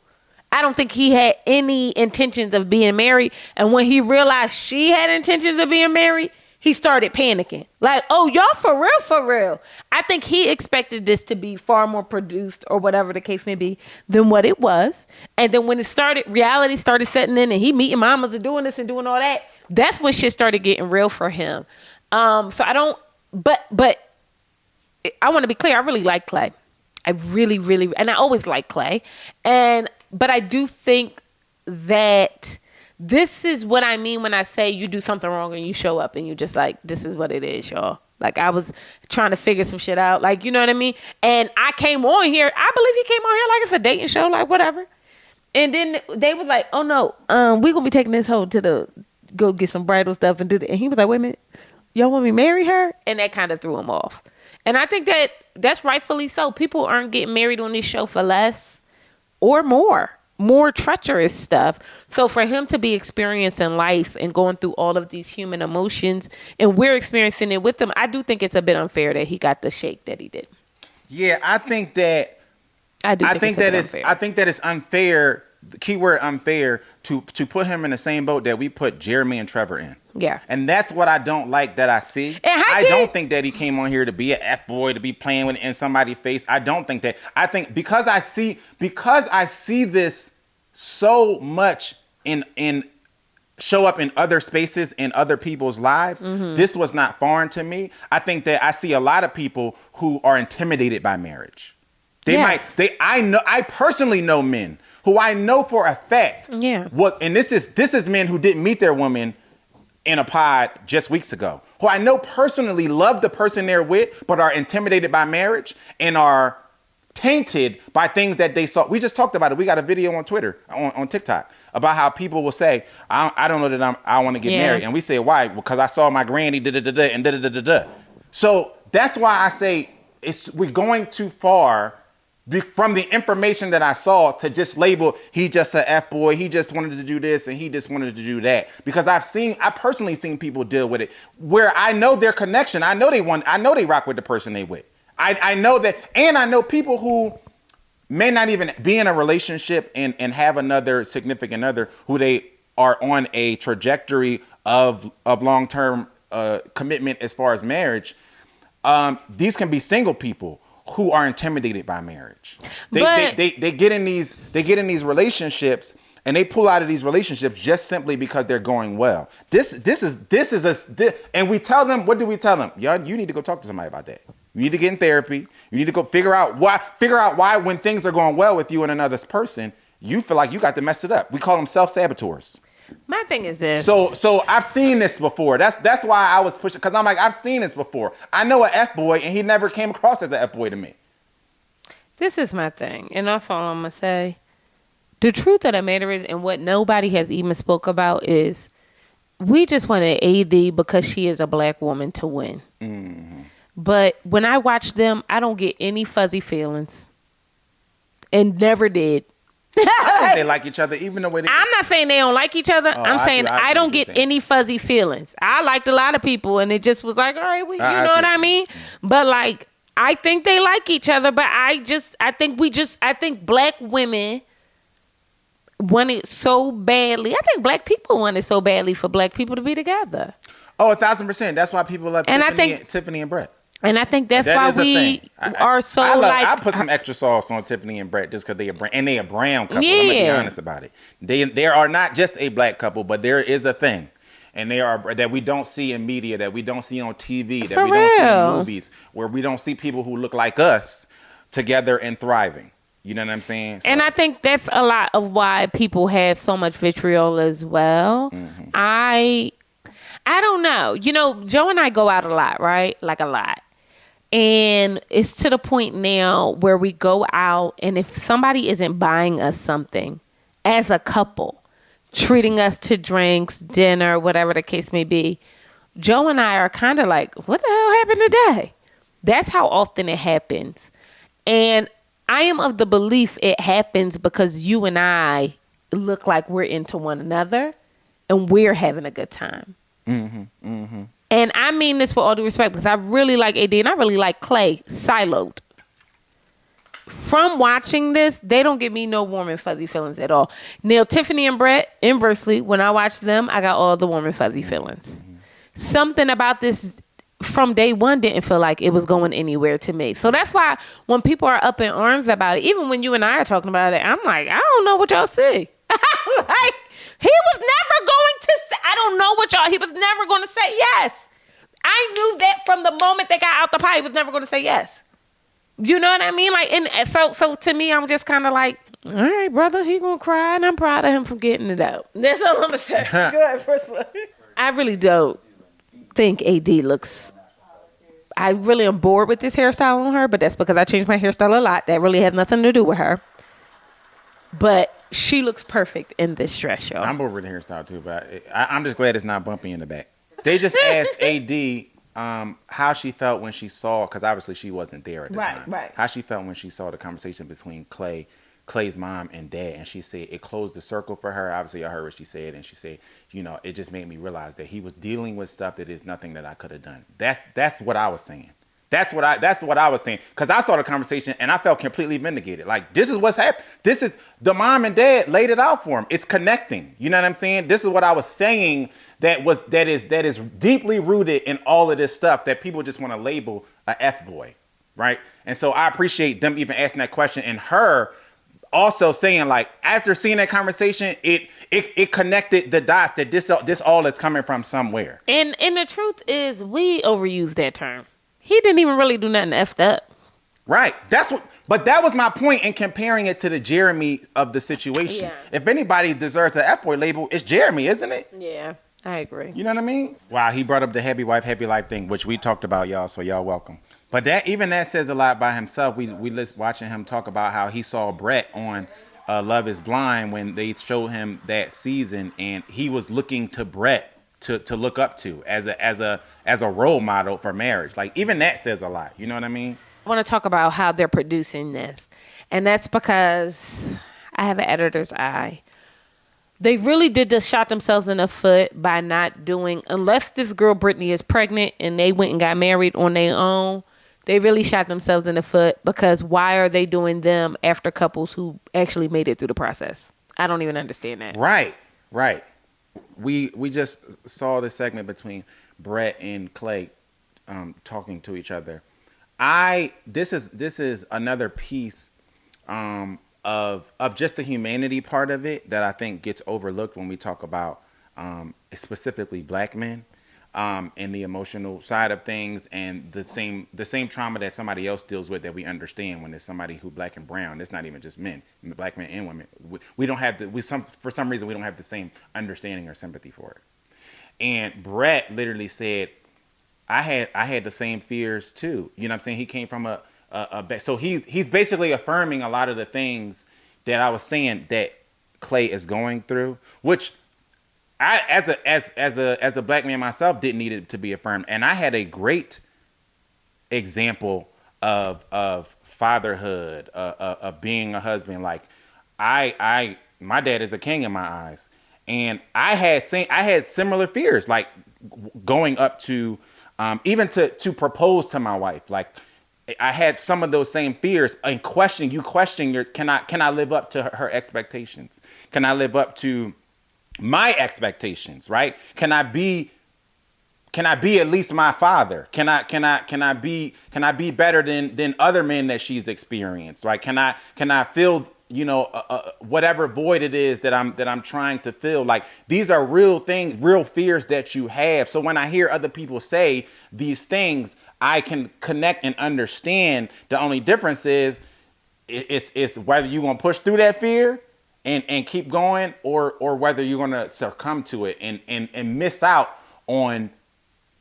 I don't think he had any intentions of being married, and when he realized she had intentions of being married... He started panicking. Like, oh, y'all for real. I think he expected this to be far more produced, or whatever the case may be, than what it was. And then when reality started setting in, and he meeting mamas and doing this and doing all that, that's when shit started getting real for him. So I don't, but I want to be clear. I really like Clay. I really, really, and I always like Clay. But I do think that this is what I mean when I say you do something wrong and you show up and you just like, this is what it is, y'all. Like, I was trying to figure some shit out. Like, you know what I mean? And I came on here. I believe he came on here like it's a dating show, like whatever. And then they was like, oh no, we gonna be taking this hoe to go get some bridal stuff and do that. And he was like, wait a minute, y'all want me to marry her? And that kind of threw him off. And I think that's rightfully so. People aren't getting married on this show for less or more treacherous stuff. So for him to be experiencing life and going through all of these human emotions, and we're experiencing it with him, I do think it's a bit unfair that he got the shake that he did. Yeah, I think that it's unfair. The keyword unfair to put him in the same boat that we put Jeremy and Trevor in. Yeah. And that's what I don't like that I see. I don't think that he came on here to be an F-boy, to be playing with in somebody's face. I don't think that. I think because I see this so much in show up in other spaces in other people's lives, this was not foreign to me. I think that I see a lot of people who are intimidated by marriage. I personally know men who I know for a fact. Yeah. And this is men who didn't meet their woman in a pod just weeks ago, who I know personally love the person they're with, but are intimidated by marriage and are tainted by things that they saw. We just talked about it. We got a video on Twitter, on TikTok, about how people will say, I don't know that I want to get married. And we say, why? Because I saw my granny, da-da-da-da, and da-da-da-da-da. So that's why I say we're going too far from the information that I saw to just label, he just a F-boy, he just wanted to do this and he just wanted to do that. Because I personally seen people deal with it where I know their connection. I know they rock with the person they with. I know that, and I know people who may not even be in a relationship and have another significant other who they are on a trajectory of long-term commitment as far as marriage. These can be single people who are intimidated by marriage. They get in these relationships and they pull out of these relationships just simply because they're going well. And we tell them, what do we tell them? Y'all, you need to go talk to somebody about that. You need to get in therapy. You need to go figure out why when things are going well with you and another person, you feel like you got to mess it up. We call them self-saboteurs. My thing is this. So I've seen this before. That's why I was pushing, because I'm like, I've seen this before. I know an F-boy, and he never came across as an F-boy to me. This is my thing, and that's all I'm going to say. The truth of the matter is, and what nobody has even spoke about is, we just wanted AD because she is a black woman to win. Mm-hmm. But when I watch them, I don't get any fuzzy feelings. And never did. I think they like each other, even the way they... I'm not saying they don't like each other. I'm saying I don't get any fuzzy feelings. I liked a lot of people, and it just was like, all right, you know what I mean? But like, I think they like each other, but I think black women want it so badly. I think black people want it so badly for black people to be together. Oh, 1,000%. That's why people love Tiffany and Brett. And I think that's why we are so I put some extra sauce on Tiffany and Brett just because they a brown couple. Yeah. I'm gonna be honest about it. They are not just a black couple, but there is a thing, and they are that we don't see in media, that we don't see on TV, that we don't see in movies, where we don't see people who look like us together and thriving. You know what I'm saying? So. And I think that's a lot of why people had so much vitriol as well. Mm-hmm. I don't know. You know, Joe and I go out a lot, right? Like a lot. And it's to the point now where we go out, and if somebody isn't buying us something as a couple, treating us to drinks, dinner, whatever the case may be, Joe and I are kind of like, what the hell happened today? That's how often it happens. And I am of the belief it happens because you and I look like we're into one another and we're having a good time. Mm-hmm, mm-hmm. And I mean this with all due respect, because I really like AD and I really like Clay siloed. From watching this, they don't give me no warm and fuzzy feelings at all. Now, Tiffany and Brett, inversely, when I watch them, I got all the warm and fuzzy feelings. Mm-hmm. Something about this from day one didn't feel like it was going anywhere to me. So that's why when people are up in arms about it, even when you and I are talking about it, I'm like, I don't know what y'all see. Like, he was never going to say, I don't know what y'all, he was never going to say yes. I knew that from the moment they got out the pie, he was never going to say yes. You know what I mean? Like, and so to me, I'm just kind of like, all right, brother, he gonna cry, and I'm proud of him for getting it out. That's all I'm gonna say. Go ahead, first one. I really don't think AD looks. I really am bored with this hairstyle on her, but that's because I changed my hairstyle a lot. That really has nothing to do with her. But she looks perfect in this dress, y'all. I'm over the hairstyle too, but I'm just glad it's not bumpy in the back. They just asked AD how she felt when she saw, because obviously she wasn't there at the time. Right. How she felt when she saw the conversation between Clay's mom and dad, and she said it closed the circle for her. Obviously, I heard what she said, and she said, it just made me realize that he was dealing with stuff that is nothing that I could have done. That's what I was saying. That's what I was saying, because I saw the conversation and I felt completely vindicated. Like, this is what's happened. This is the mom and dad laid it out for him. It's connecting. You know what I'm saying? This is what I was saying. That is deeply rooted in all of this stuff that people just want to label a F boy, right? And so I appreciate them even asking that question, and her also saying, like, after seeing that conversation, it connected the dots that this all is coming from somewhere. And the truth is, we overuse that term. He didn't even really do nothing effed up. Right. But that was my point in comparing it to the Jeremy of the situation. Yeah. If anybody deserves an F boy label, it's Jeremy, isn't it? Yeah, I agree. You know what I mean? Wow, he brought up the happy wife, happy life thing, which we talked about, y'all, so y'all welcome. But that says a lot by himself. We watching him talk about how he saw Brett on Love is Blind when they showed him that season, and he was looking to Brett to look up to as a role model for marriage. Like, even that says a lot. You know what I mean? I want to talk about how they're producing this. And that's because I have an editor's eye. They really did just shot themselves in the foot by not doing, unless this girl Brittany is pregnant and they went and got married on their own, they really shot themselves in the foot, because why are they doing them after couples who actually made it through the process? I don't even understand that. Right. We just saw the segment between Brett and Clay talking to each other. This is another piece of just the humanity part of it that I think gets overlooked when we talk about specifically black men and the emotional side of things, and the same trauma that somebody else deals with that we understand when there's somebody who black and brown. It's not even just men, black men and women. We don't have for some reason we don't have the same understanding or sympathy for it. And Brett literally said, I had the same fears too. You know what I'm saying? He came from so he's basically affirming a lot of the things that I was saying that Clay is going through, which I, as a black man myself, didn't need it to be affirmed. And I had a great example of fatherhood, of being a husband. Like, my dad is a king in my eyes, and I had similar fears, like going up to even to propose to my wife. Like, I had some of those same fears and question your, can I live up to her expectations? Can I live up to my expectations, right? Can I be at least my father? Can I be better than other men that she's experienced? Right? Can I fill whatever void it is that I'm trying to fill? Like, these are real things, real fears that you have. So when I hear other people say these things, I can connect and understand. The only difference is it's whether you're gonna push through that fear and keep going, or whether you're gonna succumb to it and miss out on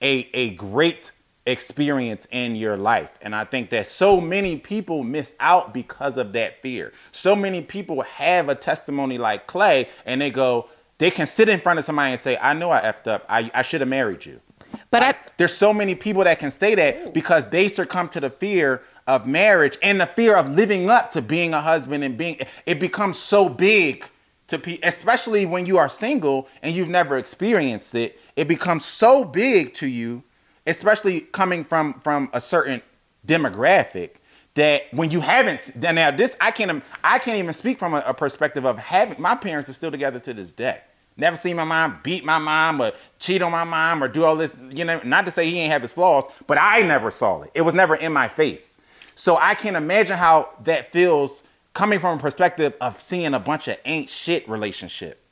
a great experience in your life. And I think that so many people miss out because of that fear. So many people have a testimony like Clay, and they can sit in front of somebody and say, I know I effed up. I should have married you. But there's so many people that can say that because they succumb to the fear of marriage and the fear of living up to being a husband, and it becomes so big especially when you are single and you've never experienced it. It becomes so big to you, especially coming from a certain demographic, that when you haven't, now this, I can't even speak from a perspective of having, my parents are still together to this day. Never seen my mom beat my mom or cheat on my mom or do all this, not to say he ain't have his flaws, but I never saw it. It was never in my face. So I can't imagine how that feels coming from a perspective of seeing a bunch of ain't shit relationship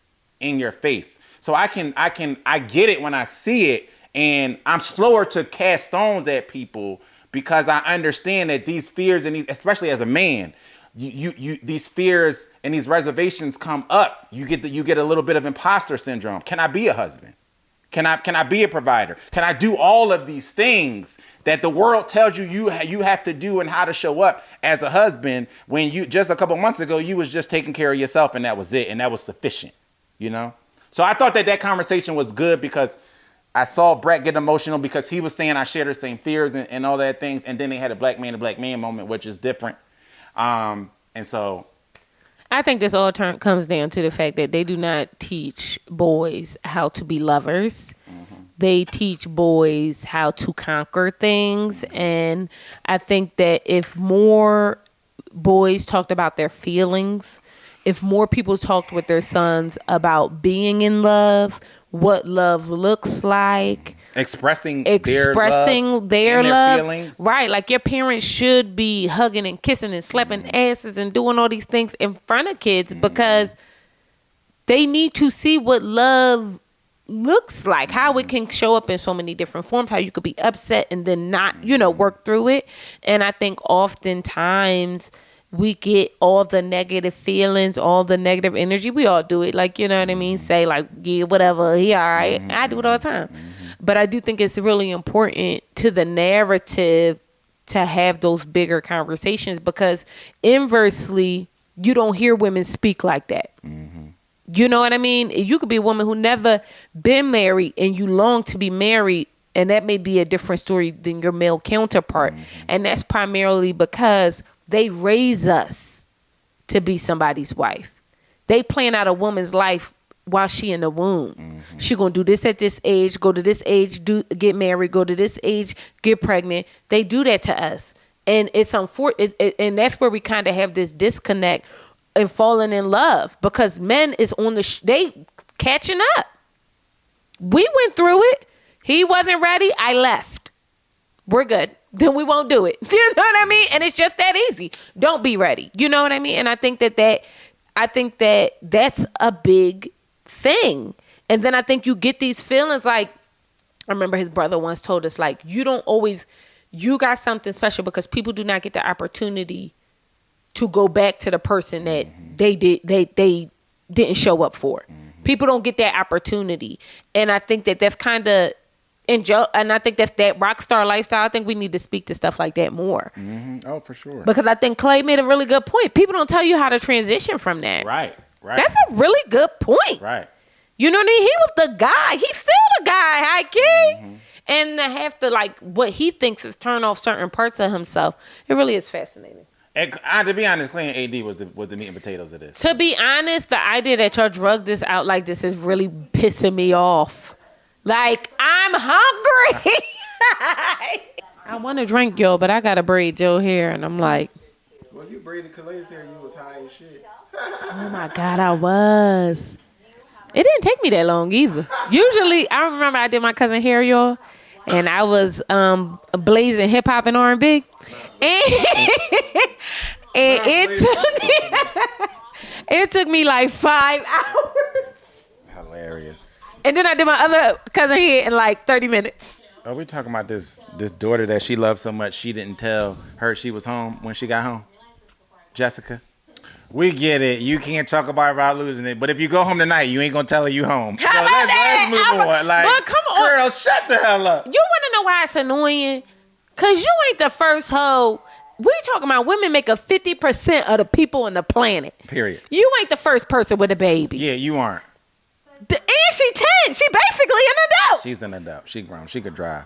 in your face. So I get it when I see it, and I'm slower to cast stones at people because I understand that these fears and these, especially as a man, these fears and these reservations come up. You get a little bit of imposter syndrome. Can I be a husband? Can I be a provider? Can I do all of these things that the world tells you have to do and how to show up as a husband when you just a couple months ago you was just taking care of yourself and that was it and that was sufficient, you know? So I thought that conversation was good because I saw Brett get emotional because he was saying I share the same fears and all that things, and then they had a black man to black man moment, which is different. And so I think this all comes down to the fact that they do not teach boys how to be lovers. Mm-hmm. They teach boys how to conquer things. And I think that if more boys talked about their feelings, if more people talked with their sons about being in love, what love looks like, expressing their love, feelings. Right. Like your parents should be hugging and kissing and slapping asses and doing all these things in front of kids because they need to see what love looks like, how it can show up in so many different forms, how you could be upset and then not, work through it. And I think oftentimes we get all the negative feelings, all the negative energy. We all do it. Like, you know what I mean? Say like, yeah, whatever. He all right. I do it all the time. But I do think it's really important to the narrative to have those bigger conversations because inversely, you don't hear women speak like that. Mm-hmm. You know what I mean? You could be a woman who never been married and you long to be married, and that may be a different story than your male counterpart. Mm-hmm. And that's primarily because they raise us to be somebody's wife. They plan out a woman's life while she in the womb. Mm-hmm. She gonna do this at this age, go to this age, get married, go to this age, get pregnant. They do that to us. And it's unfortunate, and that's where we kind of have this disconnect and falling in love because men is on they catching up. We went through it. He wasn't ready. I left. We're good. Then we won't do it. You know what I mean? And it's just that easy. Don't be ready. You know what I mean? And I think that's a big thing. And then I think you get these feelings like, I remember his brother once told us, like, you got something special because people do not get the opportunity to go back to the person that they didn't show up for. Mm-hmm. People don't get that opportunity. And I think that's kind of, and I think that's that rock star lifestyle. I think we need to speak to stuff like that more. Mm-hmm. Oh, for sure. Because I think Clay made a really good point. People don't tell you how to transition from that. Right. That's a really good point. Right. You know what I mean? He was the guy. He's still the guy, high key. Mm-hmm. And to have to, like, what he thinks is turn off certain parts of himself, it really is fascinating. And, to be honest, Clay and AD was the meat and potatoes of this. To be honest, the idea that y'all drug this out like this is really pissing me off. Like, I'm hungry. I want to drink, y'all, but I got to braid your hair. And I'm like, well, you braided Khalei's hair, you was high as shit. Oh, my God, I was. It didn't take me that long either. Usually, I remember I did my cousin hair, y'all, and I was blazing hip hop and R&B, and it took me like 5 hours. Hilarious. And then I did my other cousin hair in like 30 minutes. Oh, we're talking about this daughter that she loved so much she didn't tell her she was home when she got home. Jessica. We get it. You can't talk about losing it. But if you go home tonight, you ain't going to tell her you home. So let's move on. Like, but come on. Girl, shut the hell up. You want to know why it's annoying? Because you ain't the first hoe. We talking about women make up 50% of the people on the planet. Period. You ain't the first person with a baby. Yeah, you aren't. And she 10. She basically an adult. She's an adult. She grown. She could drive.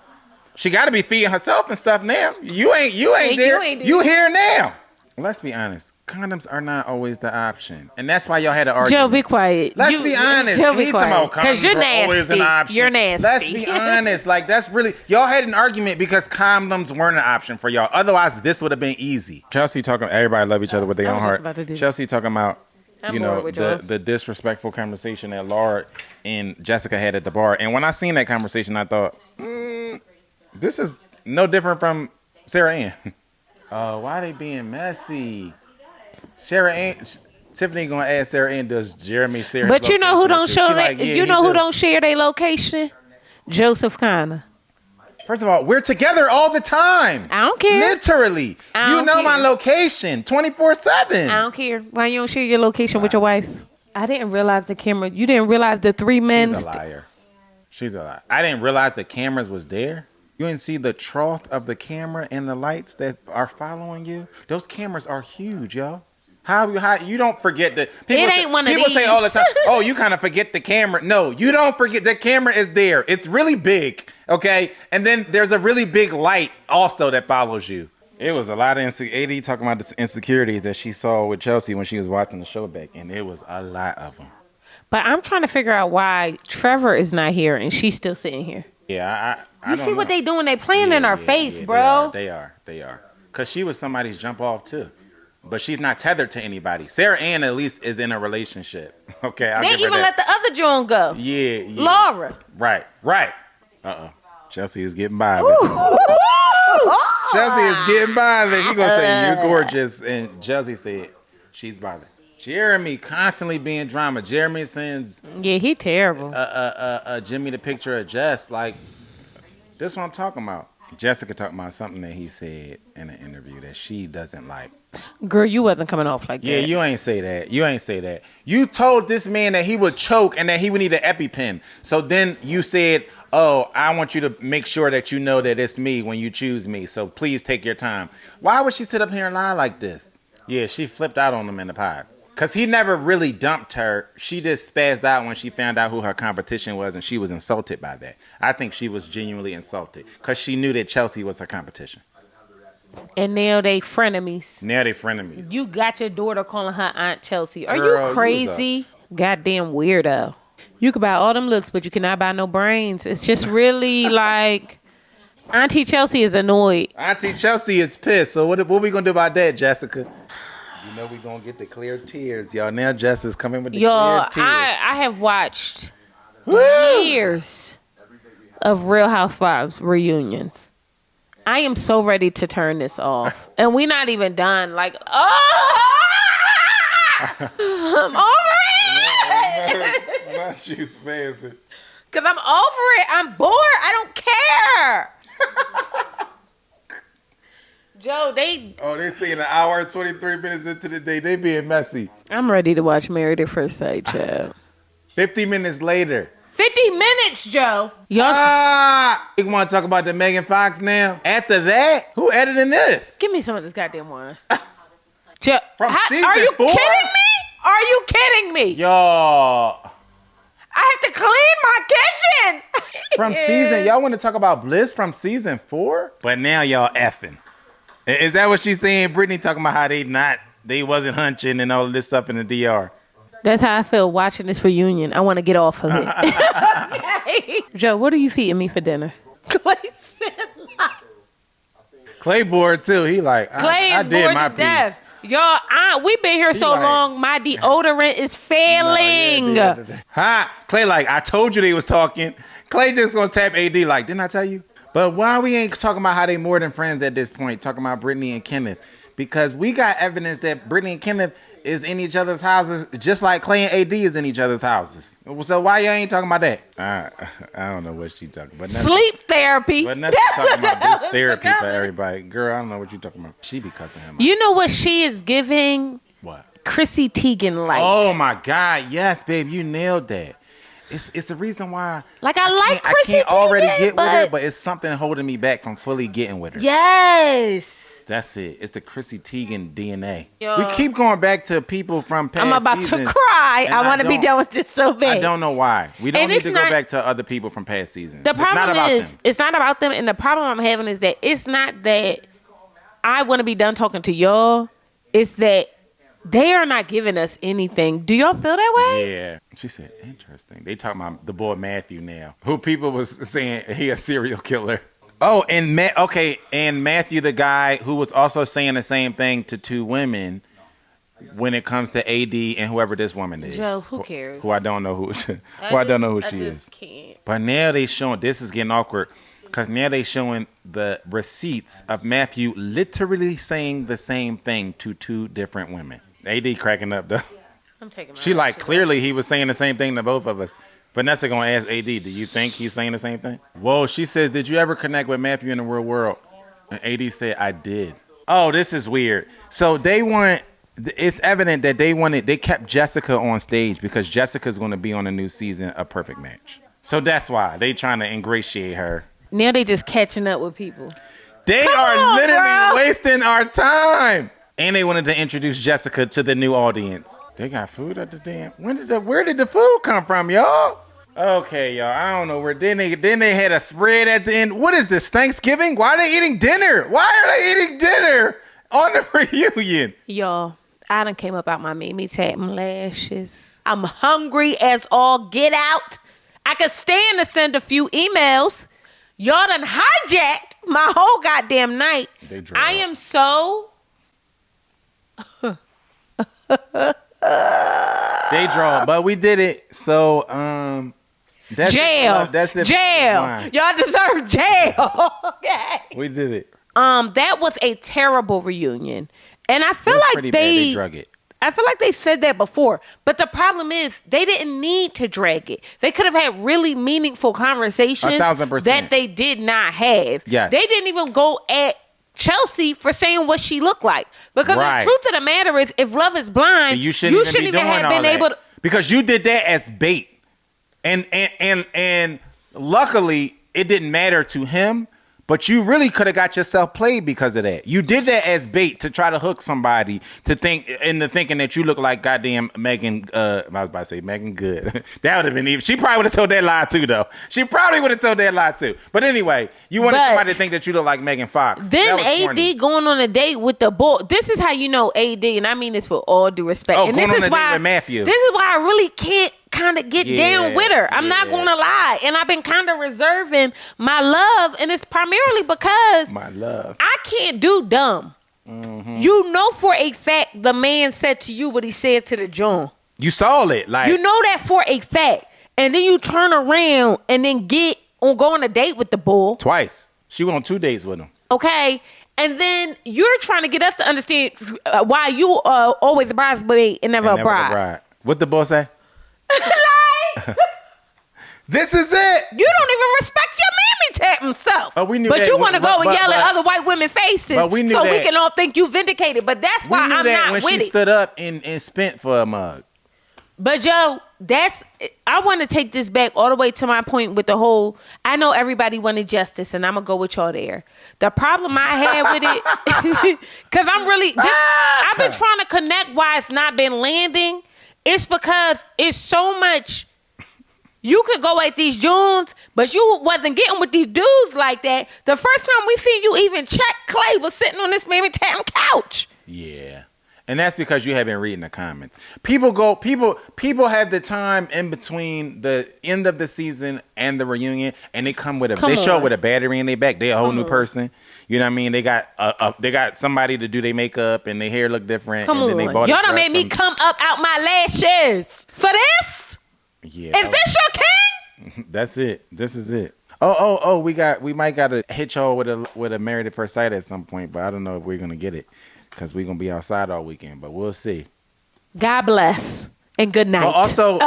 She got to be feeding herself and stuff now. You ain't there. You here now. Let's be honest. Condoms are not always the option. And that's why y'all had an argument. Joe, be quiet. Let's be honest. Joe, be quiet. Because you're nasty. Always an option. You're nasty. Let's be honest. Like, that's really... Y'all had an argument because condoms weren't an option for y'all. Otherwise, this would have been easy. Chelsea talking... Everybody love each other with their own heart. Chelsea talking about, the disrespectful conversation that Laura and Jessica had at the bar. And when I seen that conversation, I thought, this is no different from Sarah Ann. Why they being messy? Tiffany gonna ask Sarah Ann, does Jeremy Sarah? But you know who don't show that? Who don't share their location? Joseph Conner. First of all, we're together all the time. I don't care. Literally. I You don't know my care. location 24/7. I don't care. Why you don't share your location with your wife? I didn't realize the camera. You didn't realize the 3 men. She's a liar. She's a liar. I didn't realize the cameras was there. You didn't see the trough of the camera and the lights that are following you? Those cameras are huge, yo. How you don't forget that? People It ain't one of people say all the these. time, oh, you kind of forget the camera. No, you don't forget. The camera is there. It's really big, okay? And then there's a really big light also that follows you. It was a lot of AD talking about the insecurities that she saw with Chelsea when she was watching the show back, and it was a lot of them. But I'm trying to figure out why Trevor is not here and she's still sitting here. Yeah, I You don't see what know. they doing? They playing in our face, yeah, bro. They are. Because she was somebody's jump off, too. But she's not tethered to anybody. Sarah Ann, at least, is in a relationship. Okay, I'll They give her even that. let the other Joan go. Yeah. Laura. Right. Uh-oh. Chelsea is getting by with it. Chelsea is getting by with it. She gonna say, you're gorgeous. And Chelsea said, she's bothered. Jeremy constantly being drama. Jeremy sends Yeah, he terrible. Jimmy the picture of Jess. Like, this is what I'm talking about. Jessica talking about something that he said in an interview that she doesn't like. Girl, you wasn't coming off like Yeah, that. you ain't say that. You told this man that he would choke and that he would need an EpiPen. So then you said, oh, I want you to make sure that you know that it's me when you choose me. So please take your time. Why would she sit up here and lie like this? Yeah, she flipped out on him in the pods. Because he never really dumped her. She just spazzed out when she found out who her competition was, and she was insulted by that. I think she was genuinely insulted because she knew that Chelsea was her competition. And now they frenemies. Now they frenemies. You got your daughter calling her Aunt Chelsea. Are Girl, you crazy? Goddamn weirdo. You can buy all them looks, but you cannot buy no brains. It's just really like Auntie Chelsea is annoyed. Auntie Chelsea is pissed. So what we going to do about that, Jessica? You know we going to get the clear tears, y'all. Now Jess is coming with the Y'all, clear tears. I have watched Woo! years of Real Housewives reunions. I am so ready to turn this off. And we're not even done. Like, I'm over it. Not you spazzing. Because I'm over it. I'm bored. I don't care. Joe, they saying an hour and 23 minutes into the day. They being messy. I'm ready to watch Married at First Sight, child. 50 minutes later. 50 minutes, Joe. Y'all, You want to talk about the Megan Fox now? After that, who editing this? give me some of this goddamn wine. Joe, From season are you 4? kidding me? Are you kidding me? Y'all. I have to clean my kitchen. From season, y'all want to talk about Bliss from season 4? But now y'all effing. Is that what she's saying? Brittany talking about how they wasn't hunching and all of this stuff in the DR. That's how I feel watching this reunion. I want to get off of it. Joe, what are you feeding me for dinner? Clay said Clay bored too. He like, Clay I is did bored my to death. piece. Y'all, we've been here so like- long, my deodorant is failing. Huh? Clay like, I told you they was talking. Clay just gonna tap AD like, didn't I tell you? But why we ain't talking about how they more than friends at this point, talking about Brittany and Kenneth? Because we got evidence that Brittany and Kenneth is in each other's houses, just like Clay and AD is in each other's houses. So why y'all ain't talking about that? I don't know what she talking about. Sleep therapy. But nothing talking about this therapy for everybody. Girl, I don't know what you talking about. She be cussing him out. You know what she is giving? What? Chrissy Teigen like. Oh my God, yes, babe, you nailed that. It's the reason why. Like I like Chrissy I can't already Teigen, get with but- her, but it's something holding me back from fully getting with her. Yes. That's it. It's the Chrissy Teigen DNA. Yo. We keep going back to people from past I'm about seasons, to cry. and I want to be don't- done with this so bad. I don't know why. We don't And need it's to go not- back to other people from past seasons. The It's not problem about is, them. it's not about them. And the problem I'm having is that it's not that I want to be done talking to y'all. It's that they are not giving us anything. Do y'all feel that way? Yeah. She said, interesting. They talking about the boy Matthew now, who people was saying he a serial killer. Oh, and and Matthew, the guy who was also saying the same thing to two women when it comes to AD and whoever this woman is. Joe, who cares? Who I don't know who I don't know who she is. Can't. But now they showing, this is getting awkward, because now they showing the receipts of Matthew literally saying the same thing to two different women. AD cracking up though. I'm taking my She like, clearly he was saying the same thing to both of us. Vanessa gonna ask AD, do you think he's saying the same thing? Whoa, she says, did you ever connect with Matthew in the real world? And AD said, I did. Oh, this is weird. So it's evident that they kept Jessica on stage because Jessica's going to be on a new season of Perfect Match. So that's why they trying to ingratiate her. Now they just catching up with people. They are literally wasting our time. And they wanted to introduce Jessica to the new audience. They got food at the damn. Where did the food come from, y'all? Okay, y'all. I don't know where. Then they had a spread at the end. What is this? Thanksgiving? Why are they eating dinner? Why are they eating dinner on the reunion? Y'all, I done came up out my Mimi Tatum lashes. I'm hungry as all get out. I could stand to send a few emails. Y'all done hijacked my whole goddamn night. I am so... They draw, but we did it. So, that's jail. That's it. Jail. Y'all deserve jail. Okay. We did it. That was a terrible reunion, and I feel like they drug it. I feel like they said that before, but the problem is they didn't need to drag it. They could have had really meaningful conversations 1,000%. that they did not have. Yes. They didn't even go at Chelsea for saying what she looked like. Because the truth of the matter is, if Love is Blind, you shouldn't even have been able to. Because you did that as bait. And luckily, it didn't matter to him. But you really could have got yourself played because of that. You did that as bait to try to hook somebody to think into thinking that you look like goddamn Megan. I was about to say Megan Good. That would have been even. She probably would have told that lie too, though. She probably would have told that lie too. But anyway, you wanted somebody to think that you look like Megan Fox. Then AD going on a date with the boy. This is how you know AD, and I mean this with all due respect. Oh, and going this on is a why date with Matthew. This is why I really can't kind of get down with her. I'm not gonna lie, and I've been kind of reserving my love, and it's primarily because my love. I can't do dumb. Mm-hmm. You know for a fact the man said to you what he said to the John. You saw it, like you know that for a fact, and then you turn around and then go on a date with the bull twice. She went on 2 dates with him. Okay. And then you're trying to get us to understand why you are always a bridesmaid and never a bride. What the boss say? Like, this is it. You don't even respect your Mammy Tat himself. But we knew you want to go and yell at other white women's faces so we can all think you vindicated. But that's why I'm not with it. When she stood up and spent for a mug. But Joe, I want to take this back all the way to my point with the whole, I know everybody wanted justice and I'm going to go with y'all there. The problem I had with it, because I've been trying to connect why it's not been landing. It's because it's so much, you could go at these Junes, but you wasn't getting with these dudes like that. The first time we seen you even check Clay was sitting on this Mammy Tatum couch. Yeah. And that's because you have been reading the comments. People have the time in between the end of the season and the reunion, and they come with show up with a battery in their back. They're a whole new person. You know what I mean? They got somebody to do their makeup and their hair look different. Come on, y'all done made me come up out my lashes for this. Yeah, is this your king? That's it. This is it. Oh, we might got to hit y'all with a Married at First Sight at some point, but I don't know if we're gonna get it. Because we're going to be outside all weekend, but we'll see. God bless and good night. But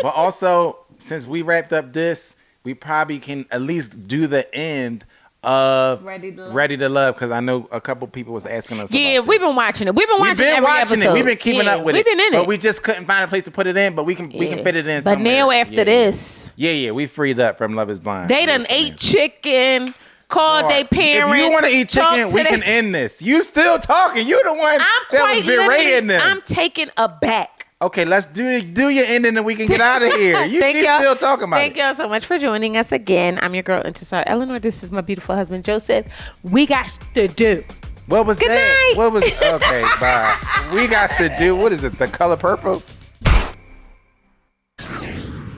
also, since we wrapped up this, we probably can at least do the end of Ready to Love, because I know a couple people was asking us about we've been watching it. We've been watching it. We've been keeping up with it. We've been in it. But we just couldn't find a place to put it in, but we can fit it in But somewhere. now after this. Yeah, we freed up from Love is Blind. They done ate chicken. Called their parents. If you want to eat chicken, we can end this. You still talking. You the one that was berating them. I'm taken aback. Okay, let's do your ending and we can get out of here. She's still talking about Thank y'all so much for joining us again. I'm your girl, Intisar Eleanor. This is my beautiful husband, Joseph. We got to do. What was Good that? night. What was, okay, bye. We got to do, what is this, The Color Purple?